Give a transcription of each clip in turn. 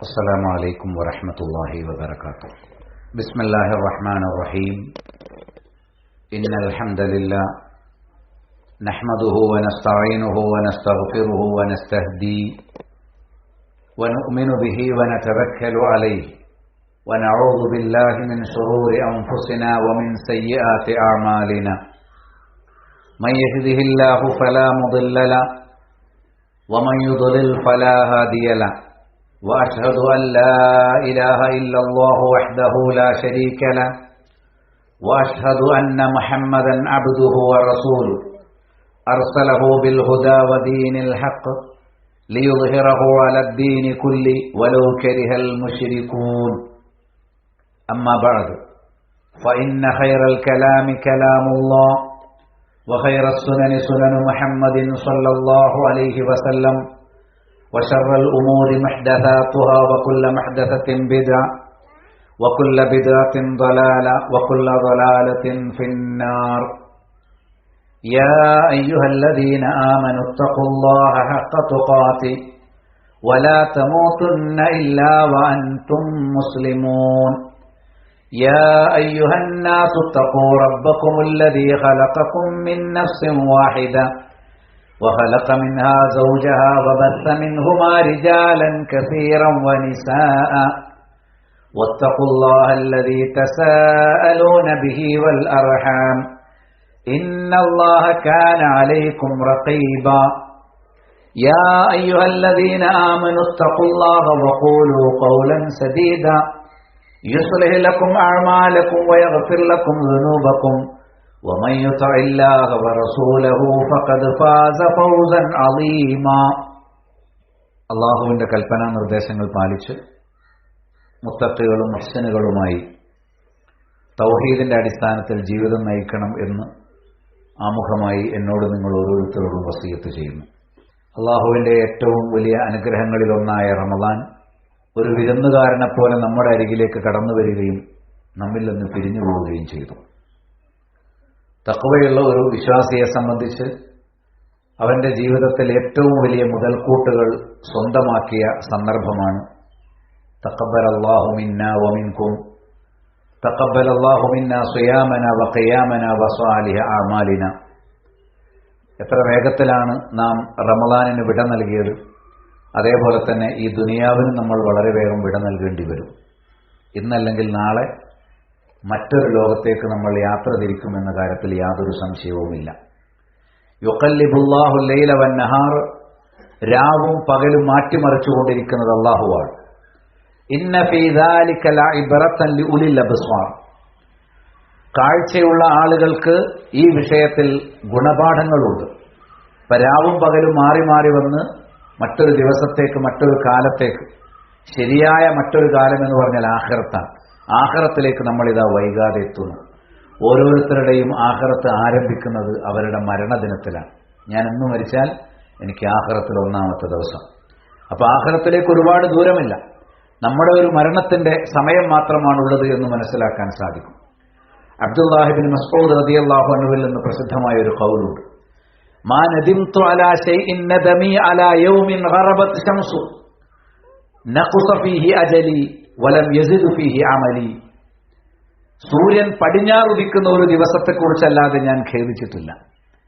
السلام عليكم ورحمة الله وبركاته. بسم الله الرحمن الرحيم. إن الحمد لله نحمده ونستعينه ونستغفره ونستهديه ونؤمن به ونتوكل عليه ونعوذ بالله من شرور أنفسنا ومن سيئات أعمالنا. من يهده الله فلا مضل له ومن يضلل فلا هادي له. وأشهد أن لا إله إلا الله وحده لا شريك له وأشهد أن محمدا عبده ورسوله أرسله بالهدى ودين الحق ليظهره على الدين كله ولو كره المشركون. أما بعد، فإن خير الكلام كلام الله وخير السنن سنن محمد صلى الله عليه وسلم وشر الأمور محدثاتها وكل محدثة بدعة وكل بدعة ضلالة وكل ضلالة في النار. يا أيها الذين آمنوا اتقوا الله حق تقاته ولا تموتن إلا وأنتم مسلمون. يا أيها الناس اتقوا ربكم الذي خلقكم من نفس واحدة وخلق منها زوجها وبث منهما رجالا كثيرا ونساء واتقوا الله الذي تساءلون به والأرحام إن الله كان عليكم رقيبا. يا أيها الذين آمنوا اتقوا الله وقولوا قولا سديدا يصلح لكم أعمالكم ويغفر لكم ذنوبكم ومن يطع الله ورسوله فقد فاز فوزا عظيما. അല്ലാഹുവിന്റെ കൽപ്പനാ നിർദ്ദേശങ്ങൾ പാലിച്ച് മുത്തഖികളും മുഹ്സിനുകളുമായി തൗഹീദിന്റെ അടിസ്ഥാനത്തിൽ ജീവിതം നയിക്കണം എന്ന് ആമുഖമായി എന്നോട് നിങ്ങൾ ഓരോരുത്തരോടും വസിയത്ത് ചെയ്യുന്നു. അല്ലാഹുവിന്റെ ഏറ്റവും വലിയ അനുഗ്രഹങ്ങളിലൊന്നായ റമദാൻ ഒരു വിരുന്നുകാരനെ പോലെ നമ്മുടെ അരികിലേക്ക് കടന്നു വരികയും നമ്മിൽ നിന്ന് പിരിഞ്ഞു പോവുകയും ചെയ്തു. തഖ്വയുള്ള ഒരു വിശ്വാസിയെ സംബന്ധിച്ച് അവന്റെ ജീവിതത്തിൽ ഏറ്റവും വലിയ മുതൽക്കൂട്ടുകൾ സ്വന്തമാക്കിയ സന്ദർഭമാണ് തഖബ്ബലല്ലാഹു മിന്നാ വമിൻകും തഖബ്ബലല്ലാഹു മിന്നാ സിയാമനാ വഖിയാമനാ വസാലിഹ അഅമാലിന. എത്ര വേഗത്തിലാണ് നാം റമദാനിന് വിട നൽകിയത്, അതേപോലെ തന്നെ ഈ ദുനിയാവിന് നമ്മൾ വളരെ വേഗം വിട നൽകേണ്ടി വരും. ഇന്നല്ലെങ്കിൽ നാളെ മറ്റൊരു ലോകത്തേക്ക് നമ്മൾ യാത്ര തിരിക്കുമെന്ന കാര്യത്തിൽ യാതൊരു സംശയവുമില്ല. യുഖല്ലിബുല്ലാഹു ലൈല വന്നഹാർ, രാവും പകലും മാറ്റിമറിച്ചുകൊണ്ടിരിക്കുന്നത് അല്ലാഹുവാണ്. ഇന്ന ഫീ ദാലിക ലഇബ്റതൻ ലിഉലിൽ അബ്സാർ, കാഴ്ചയുള്ള ആളുകൾക്ക് ഈ വിഷയത്തിൽ ഗുണപാഠങ്ങളുണ്ട്. രാവും പകലും മാറി മാറി വന്ന് മറ്റൊരു ദിവസത്തേക്ക്, മറ്റൊരു കാലത്തേക്ക്, ശരിയായ മറ്റൊരു കാലം എന്ന് പറഞ്ഞാൽ ആഖിറത്താണ്. ആഖിറത്തിലേക്ക് നമ്മളിതാ വൈകാതെ എത്തുന്നു. ഓരോരുത്തരുടെയും ആഖിറത്ത് ആരംഭിക്കുന്നത് അവരുടെ മരണദിനത്തിലാണ്. ഞാൻ എന്ന് മരിച്ചാൽ എനിക്ക് ആഖിറത്തിൽ ഒന്നാമത്തെ ദിവസം. അപ്പൊ ആഖിറത്തിലേക്ക് ഒരുപാട് ദൂരമില്ല, നമ്മുടെ ഒരു മരണത്തിന്റെ സമയം മാത്രമാണുള്ളത് എന്ന് മനസ്സിലാക്കാൻ സാധിക്കും. അബ്ദുല്ലാഹി ഇബ്നു മസ്ഊദ് റളിയല്ലാഹു അൻഹുവിൽ നിന്ന് പ്രസിദ്ധമായ ഒരു ഖൗലുണ്ട്, മാ നദിംതു അലാ ശൈഇൻ നദമി അലാ യൗമിൻ ഗറബത് ശംസു നഖസ ഫീഹി അജലി വലം യസിദു ഫീഹി അമലി. സൂര്യൻ പടിഞ്ഞാറുദിക്കുന്ന ഒരു ദിവസത്തെക്കുറിച്ചല്ലാതെ ഞാൻ ഖേദിച്ചിട്ടില്ല.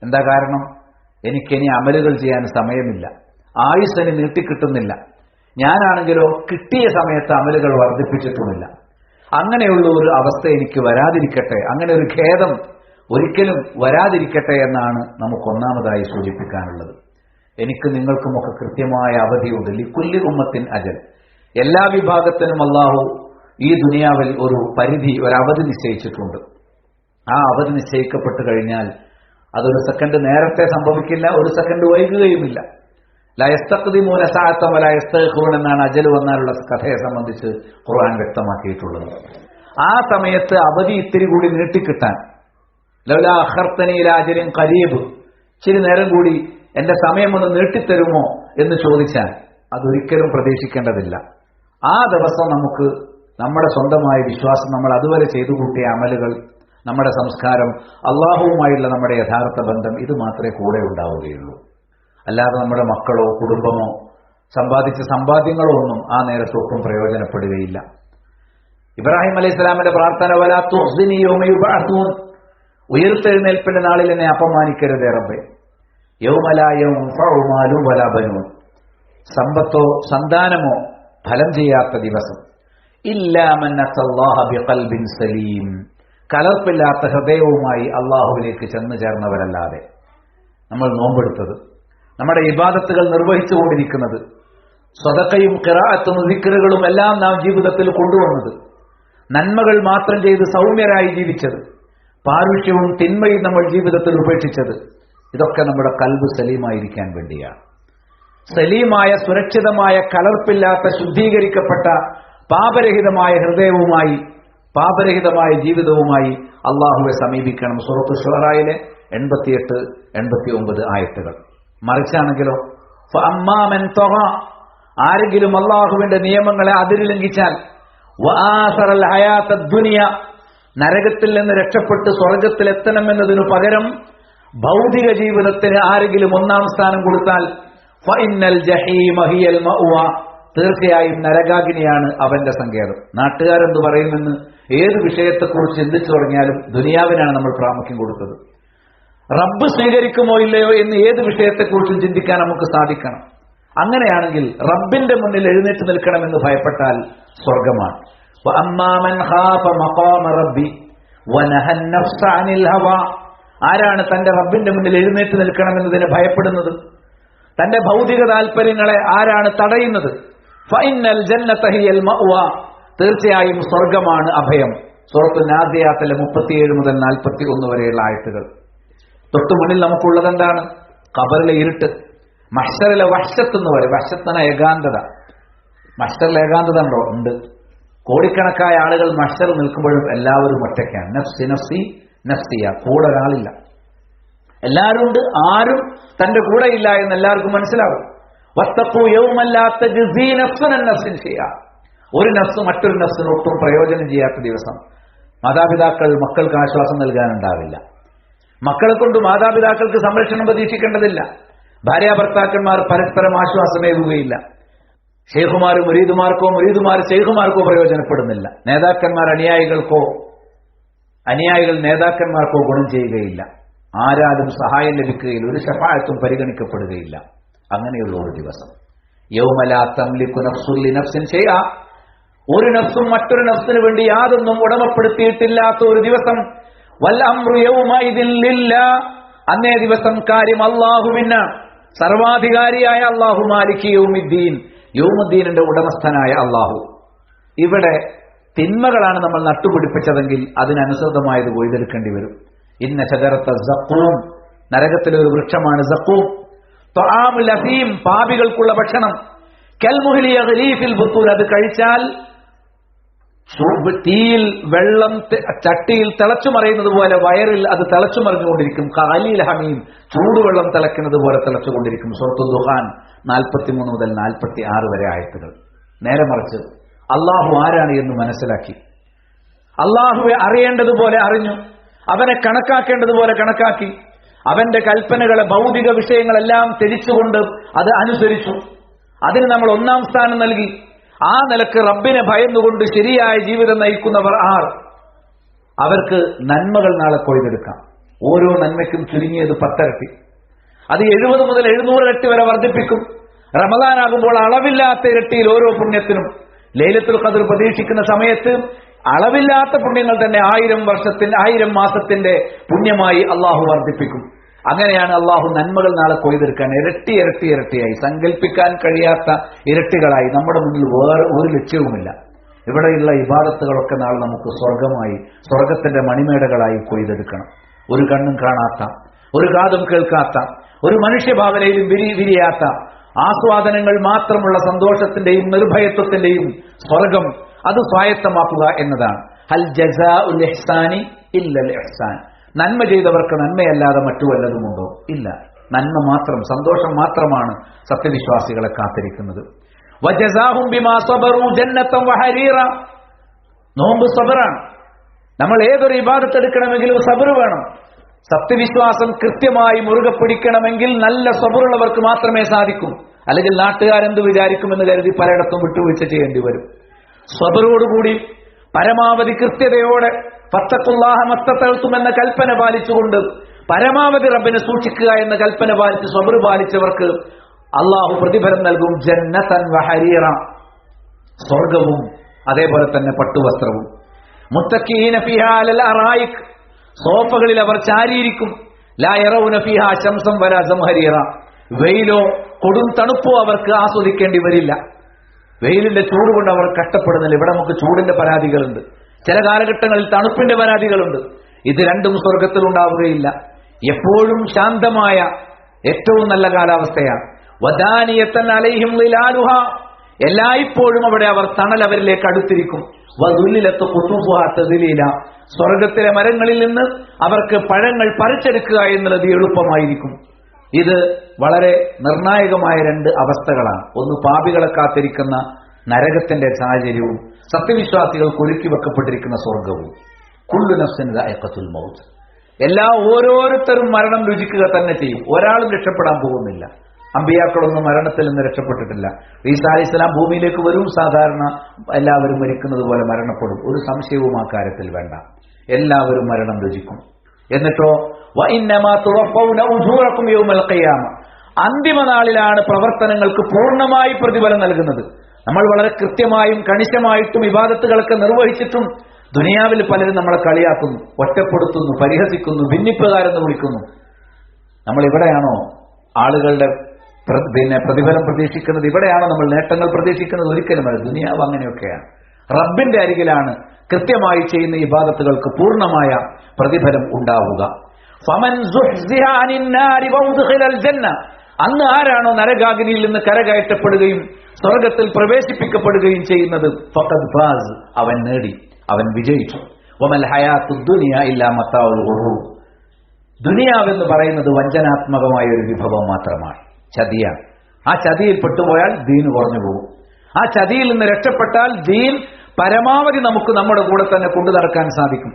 എന്താ കാരണം? എനിക്കിനി അമലുകൾ ചെയ്യാൻ സമയമില്ല, ആയുസ്സിന് നീട്ടിക്കിട്ടുന്നില്ല. ഞാനാണെങ്കിലോ കിട്ടിയ സമയത്ത് അമലുകൾ വർദ്ധിപ്പിച്ചിട്ടുമില്ല. അങ്ങനെയുള്ള ഒരു അവസ്ഥ എനിക്ക് വരാതിരിക്കട്ടെ, അങ്ങനെ ഒരു ഖേദം ഒരിക്കലും വരാതിരിക്കട്ടെ എന്നാണ് നമുക്കൊന്നാമതായി സൂചിപ്പിക്കാനുള്ളത്. എനിക്ക് നിങ്ങൾക്കുമൊക്കെ കൃത്യമായ അവധിയുണ്ട്. ലിക്കുല്ലി ഉമ്മത്തിൻ അജൽ, എല്ലാ വിഭാഗത്തിനും അല്ലാഹു ഈ ദുനിയാവിൽ ഒരു പരിധി, ഒരു അവധി നിശ്ചയിച്ചിട്ടുണ്ട്. ആ അവധി നിശ്ചയിക്കപ്പെട്ടു കഴിഞ്ഞാൽ അതൊരു സെക്കൻഡ് നേരത്തെ സംഭവിക്കില്ല, ഒരു സെക്കൻഡ് വൈകുകയുമില്ല. ലാ യസ്തഖ്ദിമൂന സഅതൻ വലാ യസ്തഖൂൻ എന്നാണ് അജൽ വന്നാലുള്ള കഥയെ സംബന്ധിച്ച് ഖുർആൻ വ്യക്തമാക്കിയിട്ടുള്ളത്. ആ സമയത്ത് അവധി ഇത്തിരി കൂടി നീട്ടിക്കിട്ടാൻ, ലൗലാ അഖർതനി ഇലാ അജലിൻ ഖരീബ്, ഇച്ചിരി നേരം കൂടി എന്റെ സമയം ഒന്ന് നീട്ടിത്തരുമോ എന്ന് ചോദിച്ചാൽ അതൊരിക്കലും പ്രതീക്ഷിക്കേണ്ടതില്ല. ആ ദിവസം നമുക്ക് നമ്മുടെ സ്വന്തമായ വിശ്വാസം, നമ്മൾ അതുവരെ ചെയ്തു കൂട്ടിയ അമലുകൾ, നമ്മുടെ സംസ്കാരം, അള്ളാഹുവുമായുള്ള നമ്മുടെ യഥാർത്ഥ ബന്ധം, ഇത് മാത്രമേ കൂടെ ഉണ്ടാവുകയുള്ളൂ. അല്ലാതെ നമ്മുടെ മക്കളോ കുടുംബമോ സമ്പാദിച്ച സമ്പാദ്യങ്ങളൊന്നും ആ നേരത്തൊട്ടും പ്രയോജനപ്പെടുകയില്ല. ഇബ്രാഹിം അലൈഹിസ്സലാമിന്റെ പ്രാർത്ഥന വലാ തുഖ്സിനി യൗമ യുബഅസൂൻ, ഉയർത്തെഴുന്നേൽപ്പിന്റെ നാളിൽ എന്നെ അപമാനിക്കരുതേ റബ്ബേ. യൗമ ലാ യൻഫഉ മാലു വലാ ബനൂൻ, സമ്പത്തോ സന്താനമോ ഫലം ചെയ്യാത്ത ദിവസം. ഇല്ലാ മൻ അത്തല്ലാഹ ബിഖൽബിൻ സലീം, കലർപ്പില്ലാത്ത ഹൃദയവുമായി അള്ളാഹുവിലേക്ക് ചെന്നു ചേർന്നവരല്ലാതെ. നമ്മൾ നോമ്പെടുത്തത്, നമ്മുടെ ഇബാദത്തുകൾ നിർവഹിച്ചുകൊണ്ടിരിക്കുന്നത്, സ്വതക്കയും ഖിറാഅത്തും ദിക്റുകളും എല്ലാം നാം ജീവിതത്തിൽ കൊണ്ടുവന്നത്, നന്മകൾ മാത്രം ചെയ്ത് സൗമ്യരായി ജീവിച്ചത്, പാരുഷ്യവും തിന്മയും നമ്മൾ ജീവിതത്തിൽ ഉപേക്ഷിച്ചത്, ഇതൊക്കെ നമ്മുടെ കൽബ് സലീമായിരിക്കാൻ വേണ്ടിയാണ്. സലീമായ, സുരക്ഷിതമായ, കലർപ്പില്ലാത്ത, ശുദ്ധീകരിക്കപ്പെട്ട, പാപരഹിതമായ ഹൃദയവുമായി, പാപരഹിതമായ ജീവിതവുമായി അള്ളാഹുവെ സമീപിക്കണം. സൂറത്ത് ശുഅറയിലെ 88, 89 ആയത്തുകൾ. മറിച്ചാണെങ്കിലോ ഫഅമ്മാ മൻ തഗ, ആരെങ്കിലും അള്ളാഹുവിന്റെ നിയമങ്ങളെ അതിരുലംഘിച്ചാൽ, വആസറൽ ഹയാത്തദ് ദുനിയ, നരകത്തിൽ നിന്ന് രക്ഷപ്പെട്ട് സ്വർഗത്തിലെത്തണമെന്നതിനു പകരം ഭൗതിക ജീവിതത്തിന് ആരെങ്കിലും ഒന്നാം സ്ഥാനം കൊടുത്താൽ, ഫഇന്നൽ ജഹീമ ഹിയൽ മഅ്വ, തീർച്ചയായും നരകാഗ്നിയാണ് അവന്റെ സങ്കേതം. നാട്ടുകാരെന്ത് പറയുമെന്ന് ഏത് വിഷയത്തെക്കുറിച്ച് ചിന്തിച്ചു തുടങ്ങിയാലും ദുനിയാവിനാണ് നമ്മൾ പ്രാമുഖ്യം കൊടുത്തത്. റബ്ബ് സ്വീകരിക്കുമോ ഇല്ലയോ എന്ന് ഏത് വിഷയത്തെക്കുറിച്ചും ചിന്തിക്കാൻ നമുക്ക് സാധിക്കണം. അങ്ങനെയാണെങ്കിൽ റബ്ബിന്റെ മുന്നിൽ എഴുന്നേറ്റ് നിൽക്കണമെന്ന് ഭയപ്പെട്ടാൽ സ്വർഗമാണ്. വഅമ്മാ മൻ ഖാഫ മഖാമ റബ്ബി വനഹൻ നഫ്സ അനിൽ ഹവാ, ആരാണ് തന്റെ റബ്ബിന്റെ മുന്നിൽ എഴുന്നേറ്റ് നിൽക്കണമെന്നതിനെ ഭയപ്പെടുന്നത്, തന്റെ ഭൗതിക താൽപര്യങ്ങളെ ആരാണ് തടയുന്നത്, ഫഇന്നൽ ജന്നത ഹിയൽ മഅ്വ, തീർച്ചയായും സ്വർഗമാണ് അഭയം. സൂറത്ത് നാസിയാത്തിലെ 37 മുതൽ 41 വരെയുള്ള ആയത്തുകൾ. തൊട്ടു മുന്നിൽ നമുക്കുള്ളത് എന്താണ്? ഖബറിലെ ഇരുട്ട്, മഹ്ശറിലെ വഹ്ശത്ത് എന്ന് പറയും. വഹ്ശത്തന ഏകാന്തത. മഹ്ശറിലെ ഏകാന്തത ഉണ്ടോ? ഉണ്ട്. കോടിക്കണക്കായ ആളുകൾ മഹ്ശർ നിൽക്കുമ്പോഴും എല്ലാവരും ഒറ്റയ്ക്കാണ്. നഫ്സി നഫ്സി നഫ്സിയ, കൂടെ ഒരാളില്ല. എല്ലാവരും ഉണ്ട്, ആരും തന്റെ കൂടെ ഇല്ല എന്ന് എല്ലാവർക്കും മനസ്സിലാവും. വത്തഖൂ യൗമൻ ലാ തജ്സീ നഫ്സുൻ അൻ നഫ്സിൻ ഷൈഅ, ഒരു നഫ്സ് മറ്റൊരു നഫ്സിന് ഒട്ടും പ്രയോജനം ചെയ്യാത്ത ദിവസം. മാതാപിതാക്കൾ മക്കൾക്ക് ആശ്വാസം നൽകാനുണ്ടാവില്ല. മക്കളെ കൊണ്ട് മാതാപിതാക്കൾക്ക് സംരക്ഷണം പ്രതീക്ഷിക്കേണ്ടതില്ല. ഭാര്യാഭർത്താക്കന്മാർ പരസ്പരം ആശ്വാസമേകുകയില്ല. ഷെയ്ഖുമാർ മുരീദുമാർക്കോ, മുരീദുമാർ ഷെയ്ഖുമാർക്കോ പ്രയോജനപ്പെടുന്നില്ല. നേതാക്കന്മാർ അനുയായികൾ നേതാക്കന്മാർക്കോ ഗുണം ചെയ്യുകയില്ല. ആരാലും സഹായം ലഭിക്കുകയില്ല. ഒരു ശഫാഅത്തും പരിഗണിക്കപ്പെടുകയില്ല. അങ്ങനെയുള്ള ഒരു ദിവസം. യൗമ ലാ തംലികു നഫ്സുൻ ലിനഫ്സിൻ ഷൈഅ, ഒരു നഫ്സും മറ്റൊരു നഫ്സിന് വേണ്ടി യാതൊന്നും ഉടമപ്പെടുത്തിയിട്ടില്ലാത്ത ഒരു ദിവസം. വൽ അംറു യൗമഇദിൻ ലില്ലാഹ്, അന്നേ ദിവസം കാര്യം അല്ലാഹുവിനാണ്. സർവാധികാരിയായ അല്ലാഹു, മാലികി യൗമിദ്ദീൻ, യൗമുദ്ദീനിന്റെ ഉടമസ്ഥനായ അല്ലാഹു. ഇവിടെ തിന്മകളാണ് നമ്മൾ നട്ടുപിടിപ്പിച്ചതെങ്കിൽ അതിനനുസൃതമായത് കൊയ്തെടുക്കേണ്ടി വരും. ഇന്ന ശജറത്ത സഖൂം, നരകത്തിലെ ഒരു വൃക്ഷമാണ് സഖൂം. ത്വആമുൽ അസീം, പാപികൾക്കുള്ള ഭക്ഷണം. കൽമുഹ്ലി യഗ്ലീ ഫിൽ ബുത്തൂൻ, അത് കഴിച്ചാൽ തീയിൽ വെള്ളം ചട്ടിയിൽ തിളച്ചു മറിയുന്നത് പോലെ വയറിൽ അത് തിളച്ചു മറിഞ്ഞുകൊണ്ടിരിക്കും. ഖലീൽ ഹമീം, ചൂടുവെള്ളം തിളക്കുന്നത് പോലെ തിളച്ചുകൊണ്ടിരിക്കും. സൂറത്തുൽ ദുഖാൻ 43 മുതൽ 46 വരെ ആയത്തുകൾ. നേരെ മറിച്ച് അള്ളാഹു ആരാണ് എന്ന് മനസ്സിലാക്കി, അള്ളാഹുവെ അറിയേണ്ടതുപോലെ അറിഞ്ഞു, അവനെ കണക്കാക്കേണ്ടതുപോലെ കണക്കാക്കി, അവന്റെ കൽപ്പനകളെ, ഭൗതിക വിഷയങ്ങളെല്ലാം ത്യജിച്ചുകൊണ്ട് അത് അനുസരിച്ചു. അതിന് നമ്മൾ ഒന്നാം സ്ഥാനം നൽകി. ആ നിലക്ക് റബ്ബിനെ ഭയന്നുകൊണ്ട് ശരിയായ ജീവിതം നയിക്കുന്നവർ അവർക്ക് നന്മകൾ നാളെ കൊയ്തെടുക്കാം. ഓരോ നന്മയ്ക്കും ചുരുങ്ങിയത് 10 ഇരട്ടി, അത് 70 മുതൽ 700 ഇരട്ടി വരെ വർദ്ധിപ്പിക്കും. റമദാനാകുമ്പോൾ അളവില്ലാത്ത ഇരട്ടിയിൽ ഓരോ പുണ്യത്തിനും. ലൈലത്തുൽ ഖദ്ർ പ്രതീക്ഷിക്കുന്ന സമയത്ത് അളവില്ലാത്ത പുണ്യങ്ങൾ തന്നെ 1000 മാസത്തിന്റെ പുണ്യമായി അള്ളാഹു വർദ്ധിപ്പിക്കും. അങ്ങനെയാണ് അള്ളാഹു നന്മകൾ നാളെ കൊയ്തെടുക്കാൻ ഇരട്ടിയായി, സങ്കല്പിക്കാൻ കഴിയാത്ത ഇരട്ടികളായി. നമ്മുടെ മുന്നിൽ വേറെ ഒരു ലക്ഷ്യവുമില്ല. ഇവിടെയുള്ള ഇബാദത്തുകളൊക്കെ നാളെ നമുക്ക് സ്വർഗമായി, സ്വർഗത്തിന്റെ മണിമേടകളായി കൊയ്തെടുക്കണം. ഒരു കണ്ണും കാണാത്ത, ഒരു കാതും കേൾക്കാത്ത, ഒരു മനുഷ്യഭാവനയിലും വിരിയാത്ത ആസ്വാദനങ്ങൾ മാത്രമുള്ള സന്തോഷത്തിന്റെയും നിർഭയത്വത്തിന്റെയും സ്വർഗം, അത് സ്വായത്തമാക്കുക എന്നതാണ്. ഹൽ ജസാഉൽ ഇഹ്സാനി ഇല്ലൽ ഇഹ്സാൻ, നന്മ ചെയ്തവർക്ക് നന്മയല്ലാതെ മറ്റു വല്ലതുമുണ്ടോ? ഇല്ല. നന്മ മാത്രം, സന്തോഷം മാത്രമാണ് സത്യവിശ്വാസികളെ കാത്തിരിക്കുന്നത്. വജസാഹും ബിമാ സബറു ജന്നതൻ വഹരീറ, നോമ്പ് സബറാണ്. നമ്മൾ ഏതൊരു ഇബാദത്ത് എടുക്കണമെങ്കിലും സബർ വേണം. സത്യവിശ്വാസം കൃത്യമായി മുറുകെ പിടിക്കണമെങ്കിൽ നല്ല സബറുള്ളവർക്ക് മാത്രമേ സാധിക്കൂ. അല്ലെങ്കിൽ നാട്ടുകാരെന്ത് വിചാരിക്കുമെന്ന് കരുതി പലയിടത്തും വിട്ടുവീഴ്ച ചെയ്യേണ്ടി വരും. സ്വബറോടുകൂടി പരമാവധി കൃത്യതയോടെ ഫത്തഖുല്ലാഹ മസ്തതഅ്തും എന്ന കൽപ്പന പാലിച്ചുകൊണ്ട് പരമാവധി റബ്ബിനെ സൂക്ഷിക്കുക എന്ന കൽപ്പന പാലിച്ച് സ്വബർ പാലിച്ചവർക്ക് അള്ളാഹു പ്രതിഫലം നൽകും. ജന്നതൻ വഹരീറ, സ്വർഗവും അതേപോലെ തന്നെ പട്ടുവസ്ത്രവും. മുത്തഖീന ഫിഹാ അലൽ അറായിക്, സോഫകളിൽ അവർ ചാരിയിരിക്കും. ലാ യറൗന ഫിഹാ ശംസം വലാ സംഹരീറ, വെയിലോ കൊടും തണുപ്പോ അവർക്ക് ആസ്വദിക്കേണ്ടി വരില്ല. വെയിലിന്റെ ചൂട് കൊണ്ട് അവർ കഷ്ടപ്പെടുന്നില്ല. ഇവിടെ നമുക്ക് ചൂടിന്റെ പരാതികളുണ്ട്, ചില കാലഘട്ടങ്ങളിൽ തണുപ്പിന്റെ പരാതികളുണ്ട്. ഇത് രണ്ടും സ്വർഗത്തിൽ ഉണ്ടാവുകയില്ല. എപ്പോഴും ശാന്തമായ ഏറ്റവും നല്ല കാലാവസ്ഥയാണ്. വദാനിയത്തൻ അലൈഹിം ളിലാലുഹ, എല്ലായ്പ്പോഴും അവിടെ അവർ തണൽ അവരിലേക്ക് അടുത്തിരിക്കും. വദുല്ലിലത്ത് ഖുതുഫുഹാ തദ്ലീല, സ്വർഗത്തിലെ മരങ്ങളിൽ നിന്ന് അവർക്ക് പഴങ്ങൾ പറിച്ചെടുക്കുക എന്നുള്ളത് എളുപ്പമായിരിക്കും. ഇത് വളരെ നിർണായകമായ രണ്ട് അവസ്ഥകളാണ്. ഒന്ന് പാപികളെ കാത്തിരിക്കുന്ന നരകത്തിന്റെ സാഹചര്യവും സത്യവിശ്വാസികൾക്ക് ഒരുക്കി വെക്കപ്പെട്ടിരിക്കുന്ന സ്വർഗവും. കുല്ലു നഫ്സിൻ ദാഇഖത്തുൽ മൗത്ത്, ഓരോരുത്തരും മരണം രുചിക്കുക തന്നെ ചെയ്യും. ഒരാളും രക്ഷപ്പെടാൻ പോകുന്നില്ല. അമ്പിയാക്കളൊന്നും മരണത്തിൽ നിന്ന് രക്ഷപ്പെട്ടിട്ടില്ല. ഈസാ അലൈഹിസ്സലാം ഭൂമിയിലേക്ക് വരും, സാധാരണ എല്ലാവരും മരിക്കുന്നത് പോലെ മരണപ്പെടും. ഒരു സംശയവും ആ കാര്യത്തിൽ വേണ്ട. എല്ലാവരും മരണം രുചിക്കും. എന്നിട്ടോ വഇന്നമാ തുവഫൗന ഉജൂറകും യൗമൽ ഖിയാമ, അന്തിമ നാളിലാണ് പ്രവർത്തനങ്ങൾക്ക് പൂർണ്ണമായി പ്രതിഫലം നൽകുന്നത്. നമ്മൾ വളരെ കൃത്യമായും കണിശമായിട്ടും ഇബാദത്തുകളൊക്കെ നിർവഹിച്ചിട്ടും ദുനിയാവിൽ പലരും നമ്മളെ കളിയാക്കുന്നു, ഒറ്റപ്പെടുത്തുന്നു, പരിഹസിക്കുന്നു, ഭിന്നിപ്പുകാരെന്ന് വിളിക്കുന്നു. നമ്മൾ ഇവിടെയാണോ ആളുകളുടെ പ്രതിഫലം പ്രതീക്ഷിക്കുന്നത്? ഇവിടെയാണോ നമ്മൾ നേട്ടങ്ങൾ പ്രതീക്ഷിക്കുന്നത്? ഒരിക്കലുമല്ല. ദുനിയാവ് അങ്ങനെയൊക്കെയാണ്. റബ്ബിന്റെ അരികിലാണ് കൃത്യമായി ചെയ്യുന്ന ഇബാദത്തുകൾക്ക് പൂർണ്ണമായ പ്രതിഫലം ഉണ്ടാവുക. ഫമൻ സുഹ്സിഹ അനിൻ നാരി വഉദ്ഖിലൽ ജന്ന, അന്ന് ആരാണോ നരകാഗ്നിയിൽ നിന്ന് കരകയറ്റപ്പെടുകയും സ്വർഗത്തിൽ പ്രവേശിപ്പിക്കപ്പെടുകയും ചെയ്യുന്നത്, ഫഖദ് ഫാസ്, അവൻ നേടി, അവൻ വിജയിച്ചു. വമൽ ഹയാത്തുദ് ദുനിയ ഇല്ലാ മതാഉൽ ഗുറൂർ, ദുനിയാവെന്ന് പറയുന്നത് വഞ്ചനാത്മകമായ ഒരു വിഭവം മാത്രമാണ്, ചതിയാണ്. ആ ചതിയിൽ പെട്ടുപോയാൽ ദീൻ കുറഞ്ഞു പോകും. ആ ചതിയിൽ നിന്ന് രക്ഷപ്പെട്ടാൽ ദീൻ പരമാവധി നമുക്ക് നമ്മുടെ കൂടെ തന്നെ കൊണ്ടു നടക്കാൻ സാധിക്കും.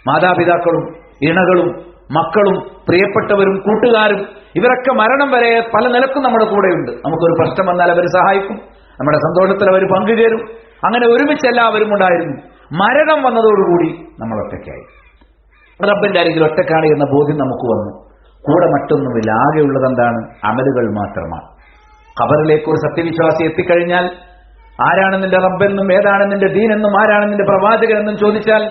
മാതാപിതാക്കളും ഇണകളും മക്കളും പ്രിയപ്പെട്ടവരും കൂട്ടുകാരും ഇവരൊക്കെ മരണം വരെ പല നിലക്കും നമ്മുടെ കൂടെയുണ്ട്. നമുക്കൊരു പ്രശ്നം വന്നാൽ അവർ സഹായിക്കും, നമ്മുടെ സന്തോഷത്തിൽ അവർ പങ്കുചേരും. അങ്ങനെ ഒരുമിച്ച് എല്ലാവരും ഉണ്ടായിരുന്നു. മരണം വന്നതോടുകൂടി നമ്മൾ ഒറ്റയ്ക്കായി. റബ്ബിന്റെ അരികിൽ ഒറ്റക്കാണ് എന്ന ബോധ്യം നമുക്ക് വന്നു. കൂടെ മറ്റൊന്നുമില്ല. ആകെയുള്ളത് എന്താണ്? അമലുകൾ മാത്രമാണ്. ഖബറിലേക്ക് ഒരു സത്യവിശ്വാസി എത്തിക്കഴിഞ്ഞാൽ ആരാണ് നിന്റെ റബ്ബെന്നും ഏതാണ് നിന്റെ ദീനെന്നും ആരാണ് നിന്റെ പ്രവാചകനെന്നും ചോദിച്ചാൽ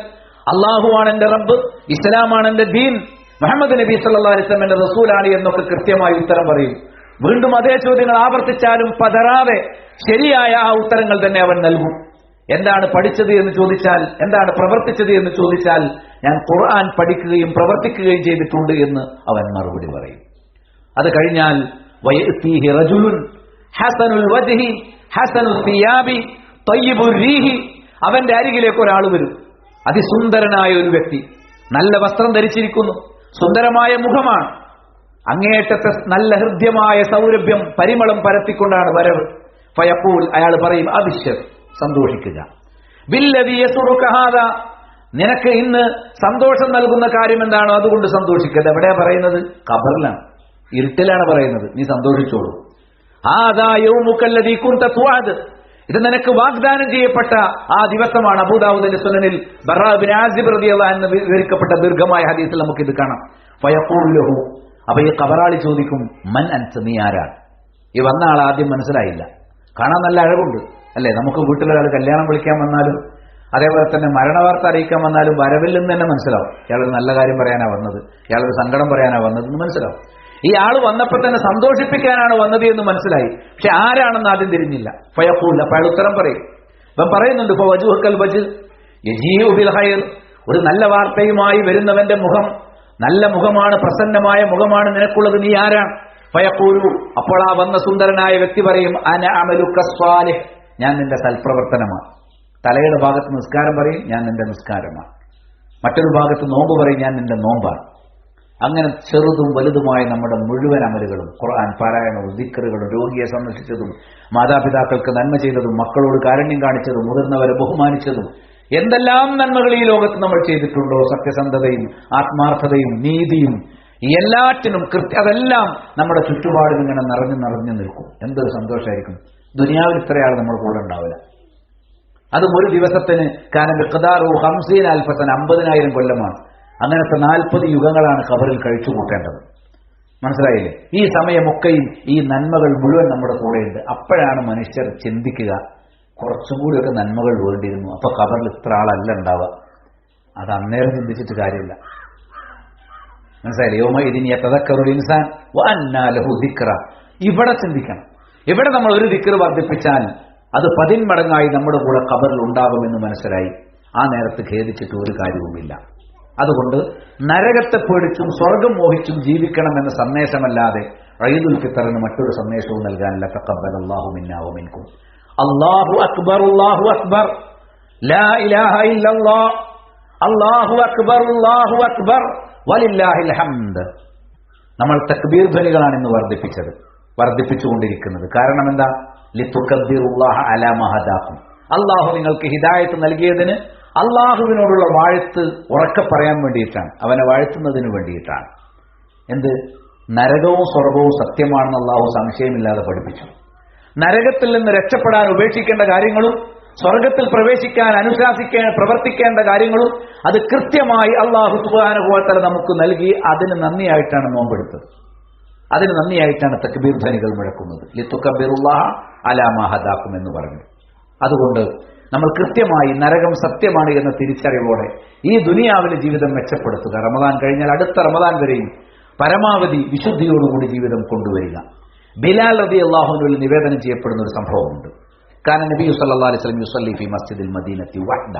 അള്ളാഹുവാണ് എന്റെ റബ്ബ്, ഇസ്ലാമാണ് എന്റെ ദീൻ, മുഹമ്മദ് നബി സല്ലല്ലാഹു അലൈഹി വസല്ലം എന്റെ റസൂലാണ് എന്നൊക്കെ കൃത്യമായി ഉത്തരം പറയും. വീണ്ടും അതേ ചോദ്യങ്ങൾ ആവർത്തിച്ചാലും പതറാതെ ശരിയായ ആ ഉത്തരങ്ങൾ തന്നെ അവൻ നൽകും. എന്താണ് പഠിച്ചത് എന്ന് ചോദിച്ചാൽ, എന്താണ് പ്രവർത്തിച്ചത് എന്ന് ചോദിച്ചാൽ, ഞാൻ ഖുർആൻ പഠിക്കുകയും പ്രവർത്തിക്കുകയും ചെയ്തിട്ടുണ്ട് എന്ന് അവൻ മറുപടി പറയും. അത് കഴിഞ്ഞാൽ വയഅ്തീഹി റജുലുൻ ഹസനുൽ വജ്ഹി ഹസനുൽ സിയാബി തയ്യിബുർ റീഹി, അവന്റെ അരികിലേക്ക് ഒരാൾ വരും. അതിസുന്ദരനായ ഒരു വ്യക്തി, നല്ല വസ്ത്രം ധരിച്ചിരിക്കുന്നു, സുന്ദരമായ മുഖമാണ്, അങ്ങേയറ്റത്തെ നല്ല ഹൃദ്യമായ സൗരഭ്യം പരിമളം പരത്തിക്കൊണ്ടാണ് വരവ്. ഫയഖൂൽ, അയാൾ പറയും, അബിശ്ശർ, സന്തോഷിക്കുക, ബില്ലദീ യസുറുക ഹാദാ, നിനക്ക് ഇന്ന് സന്തോഷം നൽകുന്ന കാര്യം എന്താണോ അതുകൊണ്ട് സന്തോഷിക്കുക. എവിടെയാ പറയുന്നത്? ഖബറിലാണ്, ഇരുട്ടിലാണ് പറയുന്നത്. നീ സന്തോഷിച്ചോളൂ. ഹാദാ യൗമുകല്ലദീ കുൻത തുഅദ്, ഇത് നിനക്ക് വാഗ്ദാനം ചെയ്യപ്പെട്ട ആ ദിവസമാണ്. അബൂദാവൂദിന്റെ സുനനിൽ ബറാ ഇബ്നു ആസിബ് റളിയല്ലാഹു അൻഹു വിവരിക്കപ്പെട്ട ദീർഘമായ ഹദീസിൽ നമുക്ക് ഇത് കാണാം. ഫയഖൂൽ ലഹു, അപ്പൊ ഈ ഖബറാളി ചോദിക്കും, മൻ അൻത, നീ ആരാണ്? ഈ വന്ന ആൾ ആദ്യം മനസ്സിലായില്ല. കാണാൻ നല്ല അഴകുണ്ട് അല്ലേ? നമുക്ക് വീട്ടിലൊരാൾ കല്യാണം വിളിക്കാൻ വന്നാലും അതേപോലെ തന്നെ മരണവാർത്ത അറിയിക്കാൻ വന്നാലും വരവിൽ നിന്ന് തന്നെ മനസ്സിലാവും ഇയാളൊരു നല്ല കാര്യം പറയാനാ വന്നത്, ഇയാളൊരു സങ്കടം പറയാനാ വന്നത് എന്ന് മനസ്സിലാവും. ഈ ആള് വന്നപ്പോൾ തന്നെ സന്തോഷിപ്പിക്കാനാണ് വന്നത് എന്ന് മനസ്സിലായി. പക്ഷെ ആരാണെന്ന് ആദ്യം തിരിഞ്ഞില്ല. ഫയഖൂൽ, അപ്പോൾ അയാൾ ഉത്തരം പറയും. ഇപ്പം പറയുന്നുണ്ട്, ഫവജ്ഹുകൽ വജ്ഹ് യജീഉ ബിൽ ഖൈർ, ഒരു നല്ല വാർത്തയുമായി വരുന്നവന്റെ മുഖം നല്ല മുഖമാണ്, പ്രസന്നമായ മുഖമാണ് നിനക്കുള്ളത്, നീ ആരാണ്? ഫയഖൂലു, അപ്പോൾ ആ വന്ന സുന്ദരനായ വ്യക്തി പറയും, അന അമലുക സ്വാലിഹ്, ഞാൻ നിന്റെ സൽപ്രവർത്തനമാണ്. തലയുടെ ഭാഗത്ത് നിസ്കാരം പറയും, ഞാൻ നിന്റെ നിസ്കാരമാണ്. മറ്റൊരു ഭാഗത്ത് നോമ്പ് പറയും, ഞാൻ നിന്റെ നോമ്പാണ്. അങ്ങനെ ചെറുതും വലുതുമായ നമ്മുടെ മുഴുവൻ അമലുകളും, ഖുർആൻ പാരായണവും ദിക്റുകളും, രോഗിയെ സന്ദർശിച്ചതും, മാതാപിതാക്കൾക്ക് നന്മ ചെയ്തതും, മക്കളോട് കാരുണ്യം കാണിച്ചതും, മുതിർന്നവരെ ബഹുമാനിച്ചതും, എന്തെല്ലാം നന്മകൾ ഈ ലോകത്ത് നമ്മൾ ചെയ്തിട്ടുണ്ടോ, സത്യസന്ധതയും ആത്മാർത്ഥതയും നീതിയും എല്ലാറ്റിനും അതെല്ലാം നമ്മുടെ ചുറ്റുപാടും ഇങ്ങനെ നിറഞ്ഞു നിറഞ്ഞു നിൽക്കും. എന്തൊരു സന്തോഷമായിരിക്കും. ദുനിയാവിൽ ഇത്രയാൾ നമ്മൾ കൂടെ ഉണ്ടാവില്ല. അതും ഒരു ദിവസത്തിന് കാരണം മിഖ്ദാറു 50 അൽഫസന 50,000 കൊല്ലമാണ്. അങ്ങനത്തെ 40 യുഗങ്ങളാണ് ഖബറിൽ കഴിച്ചു കൂട്ടേണ്ടത്. മനസ്സിലായില്ലേ? ഈ സമയമൊക്കെയും ഈ നന്മകൾ മുഴുവൻ നമ്മുടെ കൂടെയുണ്ട്. അപ്പോഴാണ് മനുഷ്യർ ചിന്തിക്കുക, കുറച്ചും കൂടിയൊക്കെ നന്മകൾ വേണ്ടിയിരുന്നു, അപ്പൊ ഖബറിൽ ഇത്ര ആളല്ല ഉണ്ടാവുക. അത് അന്നേരം ചിന്തിച്ചിട്ട് കാര്യമില്ല. മനസ്സിലായില്ലേ? യൗമഇദിൻ യതദക്കറുൽ ഇൻസാൻ വഅന്നാ ലഹു ദിക്റ. ഇവിടെ ചിന്തിക്കണം. ഇവിടെ നമ്മൾ ഒരു ദിക്ർ വർദ്ധിപ്പിച്ചാൽ അത് 10 മടങ്ങായി നമ്മുടെ കൂടെ ഖബറിൽ ഉണ്ടാകുമെന്ന് മനസ്സിലായി. ആ നേരത്ത് ഖേദിച്ചിട്ട് ഒരു കാര്യവുമില്ല. അതുകൊണ്ട് നരകത്തെ പേടിച്ചും സ്വർഗം മോഹിച്ചും ജീവിക്കണം എന്ന സന്ദേശമല്ലാതെ ഈദുൽ ഫിത്തറിന് മറ്റൊരു സന്ദേശവും നൽകാനില്ല. തഖബ്ബലല്ലാഹു മിന്നാ വമിൻകും. അല്ലാഹു അക്ബർ, അല്ലാഹു അക്ബർ, ലാ ഇലാഹ ഇല്ലല്ലാഹ്, അല്ലാഹു അക്ബർ, അല്ലാഹു അക്ബർ, വലില്ലാഹിൽ ഹംദ്. നമ്മൾ തക്ബീർ ധ്വനികളാണ് ഇന്ന് വർദ്ധിപ്പിച്ചുകൊണ്ടിരിക്കുന്നത്. കാരണം എന്താ? ലിതുകബ്ബിറുല്ലാഹ അലാ മാ ഹദാകും. അല്ലാഹു നിങ്ങൾക്ക് ഹിദായത്ത് നൽകിയതിന് അള്ളാഹുവിനോടുള്ള വാഴ്ത്ത് ഉറക്കെ പറയാൻ വേണ്ടിയിട്ടാണ്, അവനെ വാഴ്ത്തുന്നതിന് വേണ്ടിയിട്ടാണ്. എന്ത്? നരകവും സ്വർഗവും സത്യമാണെന്ന് അള്ളാഹു സംശയമില്ലാതെ പഠിപ്പിച്ചു. നരകത്തിൽ നിന്ന് രക്ഷപ്പെടാൻ ഉപേക്ഷിക്കേണ്ട കാര്യങ്ങളും സ്വർഗത്തിൽ പ്രവേശിക്കാൻ പ്രവർത്തിക്കേണ്ട കാര്യങ്ങളും അത് കൃത്യമായി അള്ളാഹു സുബ്ഹാനഹു വ തആല നമുക്ക് നൽകി. അതിന് നന്ദിയായിട്ടാണ് നോമ്പെടുത്തത്. അതിന് നന്ദിയായിട്ടാണ് തക്ബീർ ധ്വനികൾ മുഴക്കുന്നത്. ലിതുകബ്ബിറുല്ലാഹ അലാ മാ ഹദാകും എന്ന് പറഞ്ഞു. അതുകൊണ്ട് നമ്മൾ കൃത്യമായി നരകം സത്യമാണ് എന്ന തിരിച്ചറിവോടെ ഈ ദുനിയാവിലെ ജീവിതം മെച്ചപ്പെടുത്തുക. റമദാൻ കഴിഞ്ഞാൽ അടുത്ത റമദാൻ വരെയും പരമാവധി വിശുദ്ധിയോടുകൂടി ജീവിതം കൊണ്ടുവരിക. ബിലാൽ റളിയല്ലാഹു അൻഹു നിവേദനം ചെയ്യപ്പെടുന്ന ഒരു സംഭവമുണ്ട്. കാരണം നബി സല്ലല്ലാഹു അലൈഹി വസല്ലം യുസല്ലി ഫി മസ്ജിദിൽ മദീനത്തി വഹ്ദ.